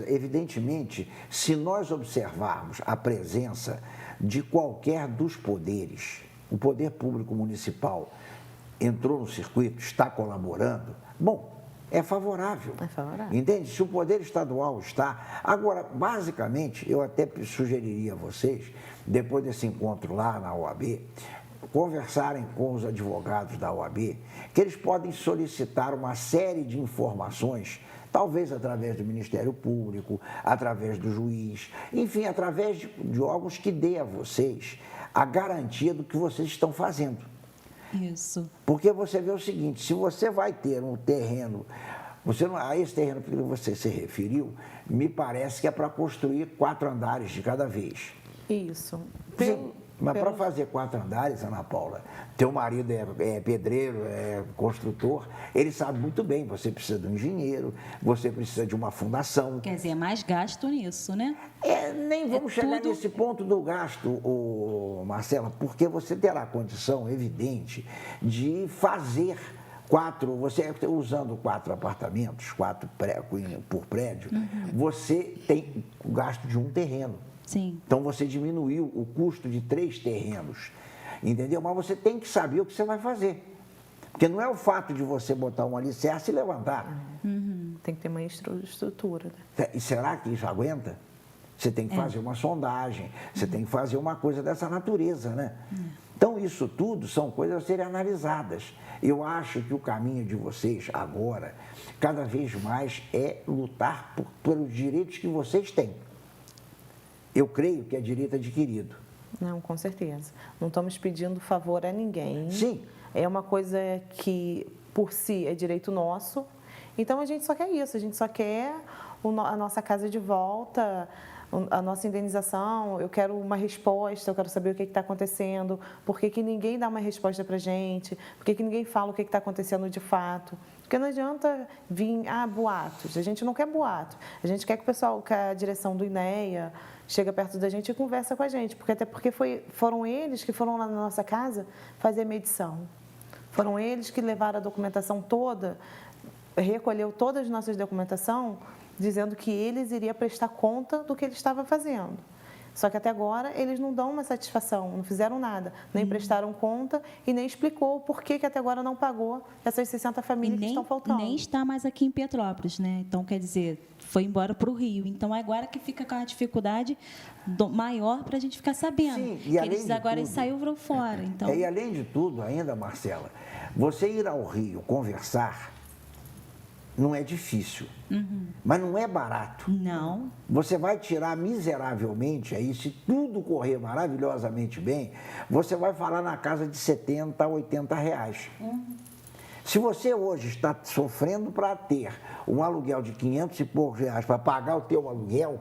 Speaker 2: Evidentemente, se nós observarmos a presença de qualquer dos poderes, o poder público municipal entrou no circuito, está colaborando, bom, é favorável.
Speaker 7: É favorável.
Speaker 2: Entende? Se o poder estadual está... Agora, basicamente, eu até sugeriria a vocês, depois desse encontro lá na OAB, conversarem com os advogados da OAB, que eles podem solicitar uma série de informações, talvez através do Ministério Público, através do juiz, enfim, através de órgãos que dê a vocês a garantia do que vocês estão fazendo.
Speaker 8: Isso.
Speaker 2: Porque você vê o seguinte, se você vai ter um terreno, esse terreno que você se referiu, me parece que é para construir 4 andares de cada vez.
Speaker 7: Isso.
Speaker 2: Sim, mas para fazer 4 andares, Ana Paula, teu marido é pedreiro, é construtor, ele sabe muito bem, você precisa de um engenheiro, você precisa de uma fundação.
Speaker 8: Quer dizer, é mais gasto nisso, né?
Speaker 2: Nem vamos chegar
Speaker 8: tudo...
Speaker 2: nesse ponto do gasto, Marcela, porque você terá condição, evidente, de fazer 4, você usando 4 apartamentos, 4 por prédio, você tem o gasto de um terreno.
Speaker 8: Sim.
Speaker 2: Então você diminuiu o custo de 3 terrenos, entendeu? Mas você tem que saber o que você vai fazer. Porque não é o fato de você botar um alicerce e levantar.
Speaker 7: Tem que ter uma estrutura. Né?
Speaker 2: E será que isso aguenta? Você tem que fazer uma sondagem, você tem que fazer uma coisa dessa natureza, né? Então, isso tudo são coisas a serem analisadas. Eu acho que o caminho de vocês agora, cada vez mais, é lutar pelos direitos que vocês têm. Eu creio que é direito adquirido.
Speaker 7: Não, com certeza. Não estamos pedindo favor a ninguém.
Speaker 2: Sim.
Speaker 7: É uma coisa que, por si, é direito nosso. Então, a gente só quer isso. A gente só quer a nossa casa de volta, a nossa indenização. Eu quero uma resposta, eu quero saber o que está acontecendo, por que ninguém dá uma resposta para a gente, por que ninguém fala o que está acontecendo de fato. Porque não adianta vir, boatos. A gente não quer boato. A gente quer que o pessoal, que a direção do INEA chega perto da gente e conversa com a gente. Até porque foram eles que foram lá na nossa casa fazer a medição. Foram eles que levaram a documentação toda, recolheu toda a nossa documentação, dizendo que eles iriam prestar conta do que ele estava fazendo. Só que até agora eles não dão uma satisfação, não fizeram nada, nem prestaram conta e nem explicou o porquê que até agora não pagou essas 60 famílias que estão faltando.
Speaker 8: Nem está mais aqui em Petrópolis, né? Então, quer dizer, foi embora para o Rio. Então, agora que fica com a dificuldade maior para a gente ficar sabendo.
Speaker 2: Sim,
Speaker 8: que eles agora saíram fora. Então...
Speaker 2: E além de tudo, ainda, Marcela, você ir ao Rio conversar não é difícil, mas não é barato.
Speaker 8: Não.
Speaker 2: Você vai tirar miseravelmente aí, se tudo correr maravilhosamente bem, você vai falar na casa de 70 a 80 reais. Se você hoje está sofrendo para ter um aluguel de 500 e poucos reais para pagar o teu aluguel,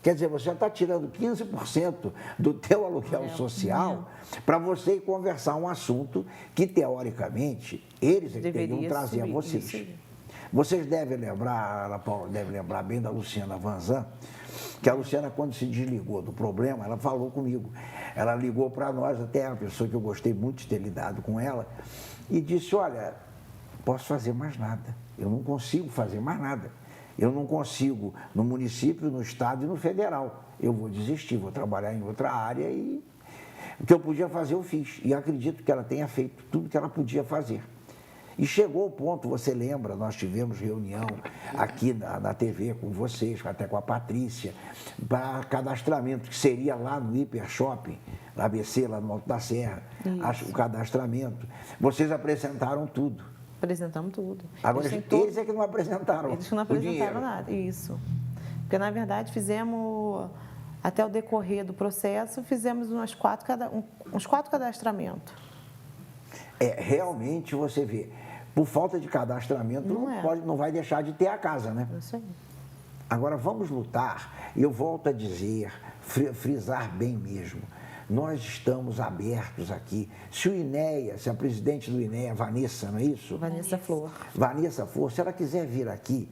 Speaker 2: quer dizer, você está tirando 15% do teu aluguel social para você ir conversar um assunto que, teoricamente, eles deveriam trazer a vocês. Vocês devem lembrar, a Ana Paula deve lembrar bem da Luciana Vanzan, que a Luciana, quando se desligou do problema, ela falou comigo. Ela ligou para nós, até uma pessoa que eu gostei muito de ter lidado com ela, e disse, olha, posso fazer mais nada, eu não consigo fazer mais nada. Eu não consigo no município, no estado e no federal. Eu vou desistir, vou trabalhar em outra área e o que eu podia fazer eu fiz. E acredito que ela tenha feito tudo que ela podia fazer. E chegou o ponto, você lembra, nós tivemos reunião aqui na TV com vocês, até com a Patrícia, para cadastramento, que seria lá no Hiper Shopping, na ABC, lá no Alto da Serra, o cadastramento. Vocês apresentaram tudo.
Speaker 7: Apresentamos tudo.
Speaker 2: Agora, eles é que não apresentaram.
Speaker 7: Eles que não apresentaram nada, isso. Porque, na verdade, fizemos, até o decorrer do processo, fizemos uns quatro cadastramentos.
Speaker 2: Realmente, você vê, por falta de cadastramento, não vai deixar de ter a casa, né?
Speaker 7: Isso aí.
Speaker 2: Agora, vamos lutar, e eu volto a dizer, frisar bem mesmo, nós estamos abertos aqui. Se o INEA, se a presidente do INEA, Vanessa, não é isso?
Speaker 7: Vanessa Flor.
Speaker 2: Vanessa Flor, se ela quiser vir aqui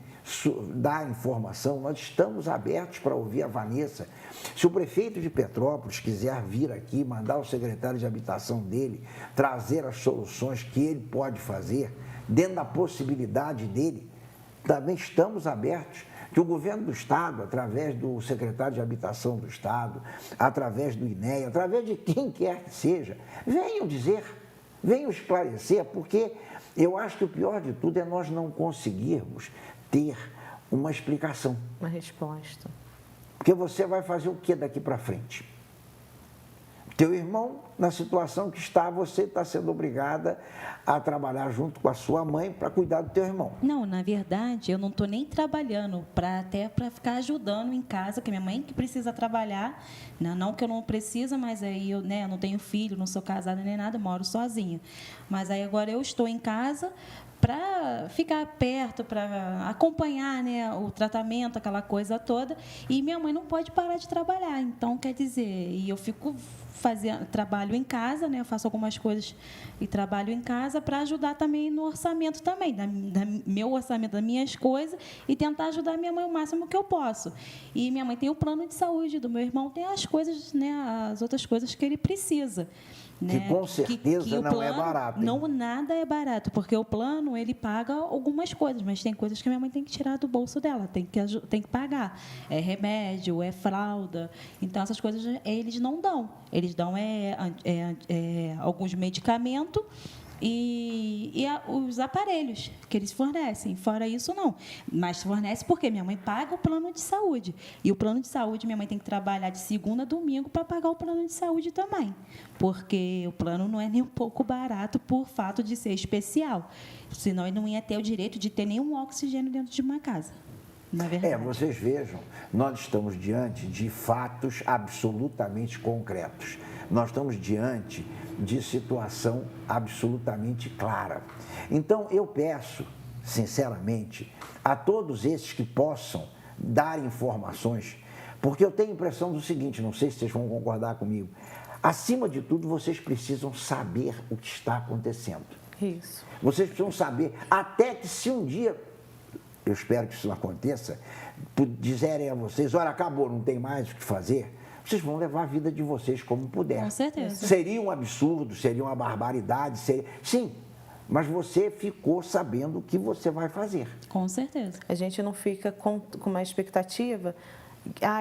Speaker 2: dar informação, nós estamos abertos para ouvir a Vanessa. Se o prefeito de Petrópolis quiser vir aqui, mandar o secretário de habitação dele, trazer as soluções que ele pode fazer, dentro da possibilidade dele, também estamos abertos. Que o governo do Estado, através do secretário de Habitação do Estado, através do INEA, através de quem quer que seja, venham dizer, venham esclarecer, porque eu acho que o pior de tudo é nós não conseguirmos ter uma explicação.
Speaker 7: Uma resposta.
Speaker 2: Porque você vai fazer o que daqui para frente? Teu irmão, na situação que está, você está sendo obrigada a trabalhar junto com a sua mãe para cuidar do teu irmão.
Speaker 8: Não, na verdade, eu não estou nem trabalhando, até para ficar ajudando em casa, que minha mãe que precisa trabalhar. Não que eu não precisa, mas aí eu não tenho filho, não sou casada nem nada, moro sozinha. Mas aí agora eu estou em casa para ficar perto, para acompanhar o tratamento, aquela coisa toda. E minha mãe não pode parar de trabalhar. Então, quer dizer, e eu fico trabalho em casa, eu faço algumas coisas e trabalho em casa para ajudar também no orçamento também, meu orçamento, das minhas coisas, e tentar ajudar minha mãe o máximo que eu posso. E minha mãe tem o plano de saúde do meu irmão, tem as coisas, as outras coisas que ele precisa.
Speaker 2: Que com certeza
Speaker 8: o plano,
Speaker 2: não é barato. Hein?
Speaker 8: Não, nada é barato, porque o plano, ele paga algumas coisas, mas tem coisas que a minha mãe tem que tirar do bolso dela, tem que pagar. É remédio, é fralda. Então, essas coisas eles não dão. Eles dão alguns medicamentos, os aparelhos que eles fornecem. Fora isso, não. Mas fornece porque minha mãe paga o plano de saúde. E o plano de saúde, minha mãe tem que trabalhar de segunda a domingo para pagar o plano de saúde também. Porque o plano não é nem um pouco barato por fato de ser especial. Senão ele não ia ter o direito de ter nenhum oxigênio dentro de uma casa. Na verdade.
Speaker 2: Vocês vejam, nós estamos diante de fatos absolutamente concretos. Nós estamos diante de situação absolutamente clara. Então, eu peço, sinceramente, a todos esses que possam dar informações, porque eu tenho a impressão do seguinte, não sei se vocês vão concordar comigo, acima de tudo, vocês precisam saber o que está acontecendo.
Speaker 7: Isso.
Speaker 2: Vocês precisam saber, até que se um dia, eu espero que isso não aconteça, dizerem a vocês, olha, acabou, não tem mais o que fazer, vocês vão levar a vida de vocês como puder.
Speaker 8: Com certeza.
Speaker 2: Seria um absurdo, seria uma barbaridade, sim, mas você ficou sabendo o que você vai fazer.
Speaker 8: Com certeza.
Speaker 7: A gente não fica com uma expectativa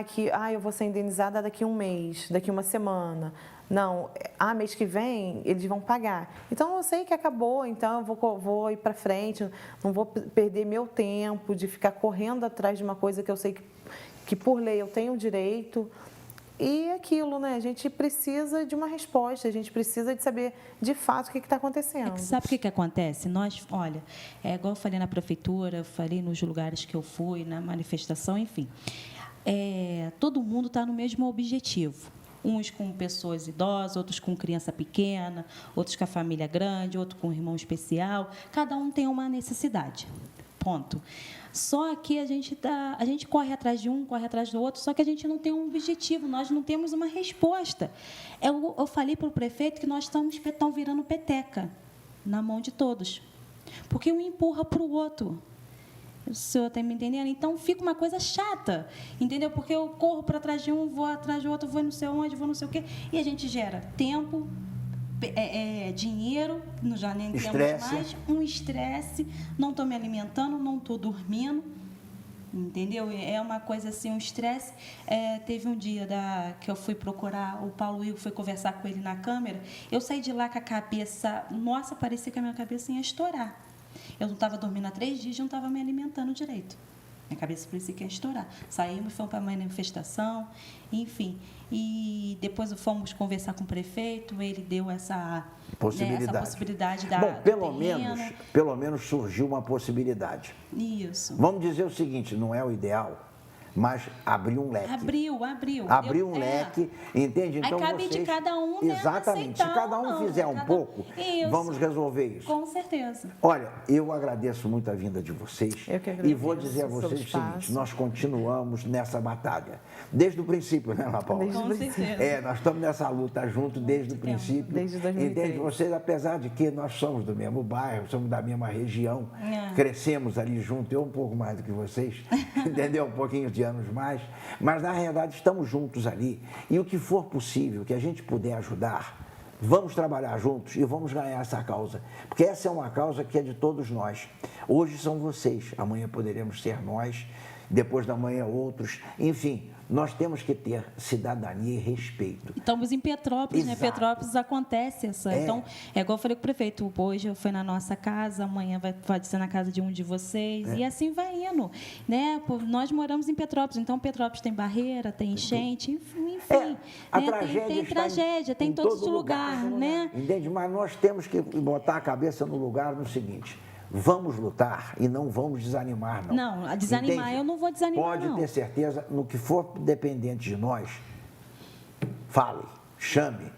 Speaker 7: que eu vou ser indenizada daqui a um mês, daqui a uma semana. Não, mês que vem eles vão pagar. Então, eu sei que acabou, então eu vou ir para frente, não vou perder meu tempo de ficar correndo atrás de uma coisa que eu sei que por lei eu tenho direito. E aquilo, né? A gente precisa de uma resposta, a gente precisa de saber de fato o que está acontecendo.
Speaker 8: Sabe o que acontece? Nós, olha, igual eu falei na prefeitura, eu falei nos lugares que eu fui, na manifestação, enfim. Todo mundo está no mesmo objetivo. Uns com pessoas idosas, outros com criança pequena, outros com a família grande, outro com um irmão especial. Cada um tem uma necessidade. Ponto. Só que a gente corre atrás de um, corre atrás do outro, só que a gente não tem um objetivo, nós não temos uma resposta. Eu falei para o prefeito que nós estamos virando peteca na mão de todos, porque um empurra para o outro. O senhor está me entendendo? Então, fica uma coisa chata, entendeu? Porque eu corro para trás de um, vou atrás do outro, vou não sei onde, vou não sei o quê, e a gente gera tempo, dinheiro, já nem temos mais, um estresse, não estou me alimentando, não estou dormindo, entendeu? É uma coisa assim, um estresse. Teve um dia que eu fui procurar, o Paulo Igor foi conversar com ele na câmera, eu saí de lá com a cabeça, nossa, parecia que a minha cabeça ia estourar. Eu não estava dormindo há 3 dias e não estava me alimentando direito. Minha cabeça parecia que ia estourar. Saímos, fomos para a manifestação, enfim. E depois fomos conversar com o prefeito, ele deu essa possibilidade da
Speaker 2: Bom, pelo menos surgiu uma possibilidade.
Speaker 8: Isso.
Speaker 2: Vamos dizer o seguinte, não é o ideal, mas abriu um leque.
Speaker 8: Abriu
Speaker 2: um leque, entende? Então,
Speaker 8: aí cabe de cada um, né,
Speaker 2: exatamente. Se cada um fizer um pouco, vamos resolver isso.
Speaker 8: Com certeza.
Speaker 2: Olha, eu agradeço muito a vinda de vocês.
Speaker 7: Eu que agradeço.
Speaker 2: E vou dizer a vocês o seguinte, nós continuamos nessa batalha. Desde o princípio, né, Ana Paula?
Speaker 8: Com certeza.
Speaker 2: Nós estamos nessa luta junto desde o princípio.
Speaker 7: Desde 2003.
Speaker 2: Entende? Vocês, apesar de que nós somos do mesmo bairro, somos da mesma região, crescemos ali junto, eu um pouco mais do que vocês, entendeu? Um pouquinho de anos mais, mas na realidade estamos juntos ali e o que for possível, que a gente puder ajudar, vamos trabalhar juntos e vamos ganhar essa causa, porque essa é uma causa que é de todos nós. Hoje são vocês, amanhã poderemos ser nós, depois da manhã outros, enfim, nós temos que ter cidadania e respeito.
Speaker 8: Estamos em Petrópolis,
Speaker 2: Exato.
Speaker 8: né? Petrópolis acontece essa. Então, igual eu falei com o prefeito, hoje foi na nossa casa, amanhã pode ser na casa de um de vocês, e assim vai indo, né? Nós moramos em Petrópolis, então Petrópolis tem barreira, tem enchente, enfim.
Speaker 2: A
Speaker 8: né?
Speaker 2: tragédia
Speaker 8: tem
Speaker 2: em
Speaker 8: todos os
Speaker 2: todo
Speaker 8: lugares, né?
Speaker 2: Entende? Mas nós temos que botar a cabeça no lugar no seguinte: vamos lutar e não vamos desanimar, não.
Speaker 8: Não, a desanimar,
Speaker 2: entende?
Speaker 8: eu não vou desanimar,
Speaker 2: Pode
Speaker 8: não.
Speaker 2: ter certeza, no que for dependente de nós, fale, chame.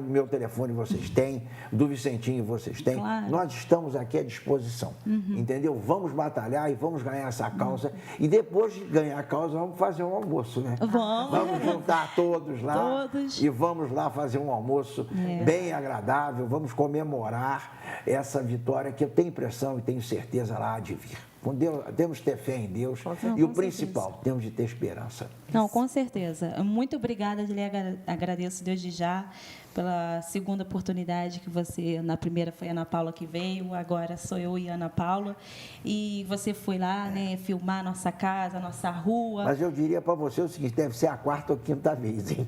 Speaker 2: Meu telefone vocês têm, do Vicentinho vocês têm.
Speaker 8: Claro.
Speaker 2: Nós estamos aqui à disposição, entendeu? Vamos batalhar e vamos ganhar essa causa. E depois de ganhar a causa, vamos fazer um almoço, né? Vamos juntar todos lá e vamos lá fazer um almoço bem agradável. Vamos comemorar essa vitória que eu tenho impressão e tenho certeza lá há de vir. Com Deus, temos que ter fé em Deus e o principal, temos de ter esperança.
Speaker 8: Não, com certeza. Muito obrigada, agradeço desde já pela segunda oportunidade que você, na primeira foi a Ana Paula que veio, agora sou eu e a Ana Paula. E você foi lá, né, filmar a nossa casa, a nossa rua.
Speaker 2: Mas eu diria para você o seguinte, deve ser a quarta ou quinta vez, hein?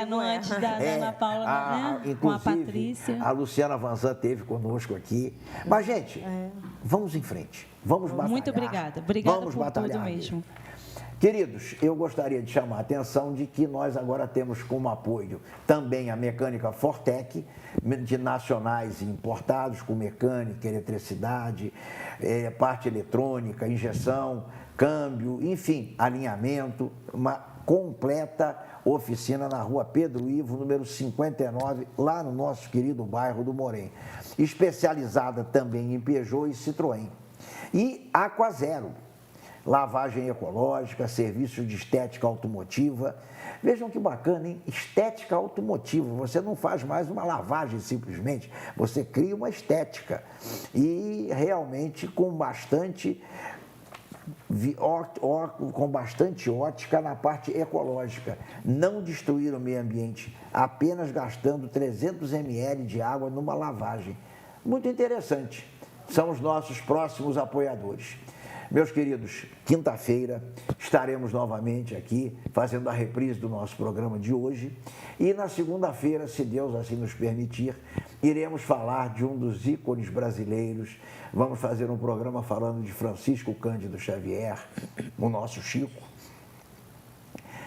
Speaker 8: No antes da Ana Paula, né, com a Patrícia.
Speaker 2: A Luciana Vanzan esteve conosco aqui. Mas, gente, vamos em frente. Vamos batalhar.
Speaker 8: Muito obrigada. Obrigada
Speaker 2: vamos
Speaker 8: por
Speaker 2: batalhar
Speaker 8: tudo mesmo.
Speaker 2: Queridos, eu gostaria de chamar a atenção de que nós agora temos como apoio também a mecânica Fortec, de nacionais e importados, com mecânica, eletricidade, parte eletrônica, injeção, câmbio, enfim, alinhamento, uma completa oficina na rua Pedro Ivo, número 59, lá no nosso querido bairro do Morém. Especializada também em Peugeot e Citroën. E Aquazero, lavagem ecológica, serviço de estética automotiva. Vejam que bacana, hein? Estética automotiva. Você não faz mais uma lavagem simplesmente, você cria uma estética. E realmente com bastante ótica na parte ecológica. Não destruir o meio ambiente, apenas gastando 300 ml de água numa lavagem. Muito interessante. São os nossos próximos apoiadores. Meus queridos, quinta-feira estaremos novamente aqui fazendo a reprise do nosso programa de hoje e na segunda-feira, se Deus assim nos permitir, iremos falar de um dos ícones brasileiros. Vamos fazer um programa falando de Francisco Cândido Xavier, o nosso Chico,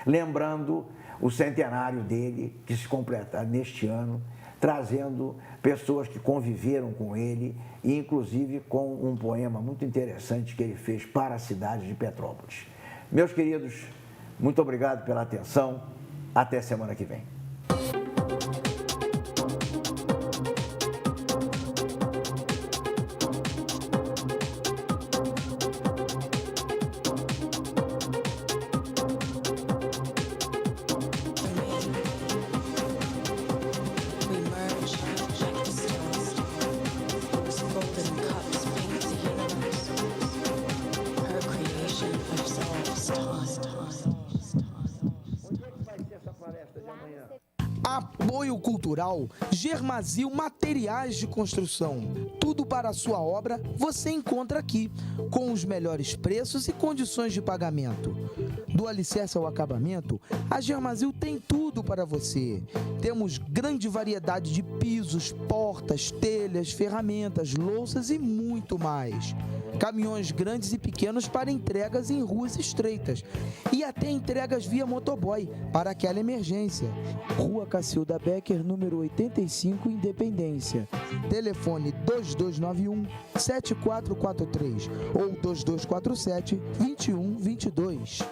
Speaker 2: lembrando o centenário dele, que se completar neste ano, trazendo pessoas que conviveram com ele e, inclusive, com um poema muito interessante que ele fez para a cidade de Petrópolis. Meus queridos, muito obrigado pela atenção. Até semana que vem.
Speaker 1: Apoio Cultural Germazil Materiais de Construção. Tudo para a sua obra você encontra aqui, com os melhores preços e condições de pagamento. Do alicerce ao acabamento, a Germazil tem tudo para você. Temos grande variedade de pisos, portas, telhas, ferramentas, louças e muito mais. Caminhões grandes e pequenos para entregas em ruas estreitas e até entregas via motoboy para aquela emergência. Rua Cacilda Becker, número 85, Independência. Telefone 2291-7443 ou 2247-2122.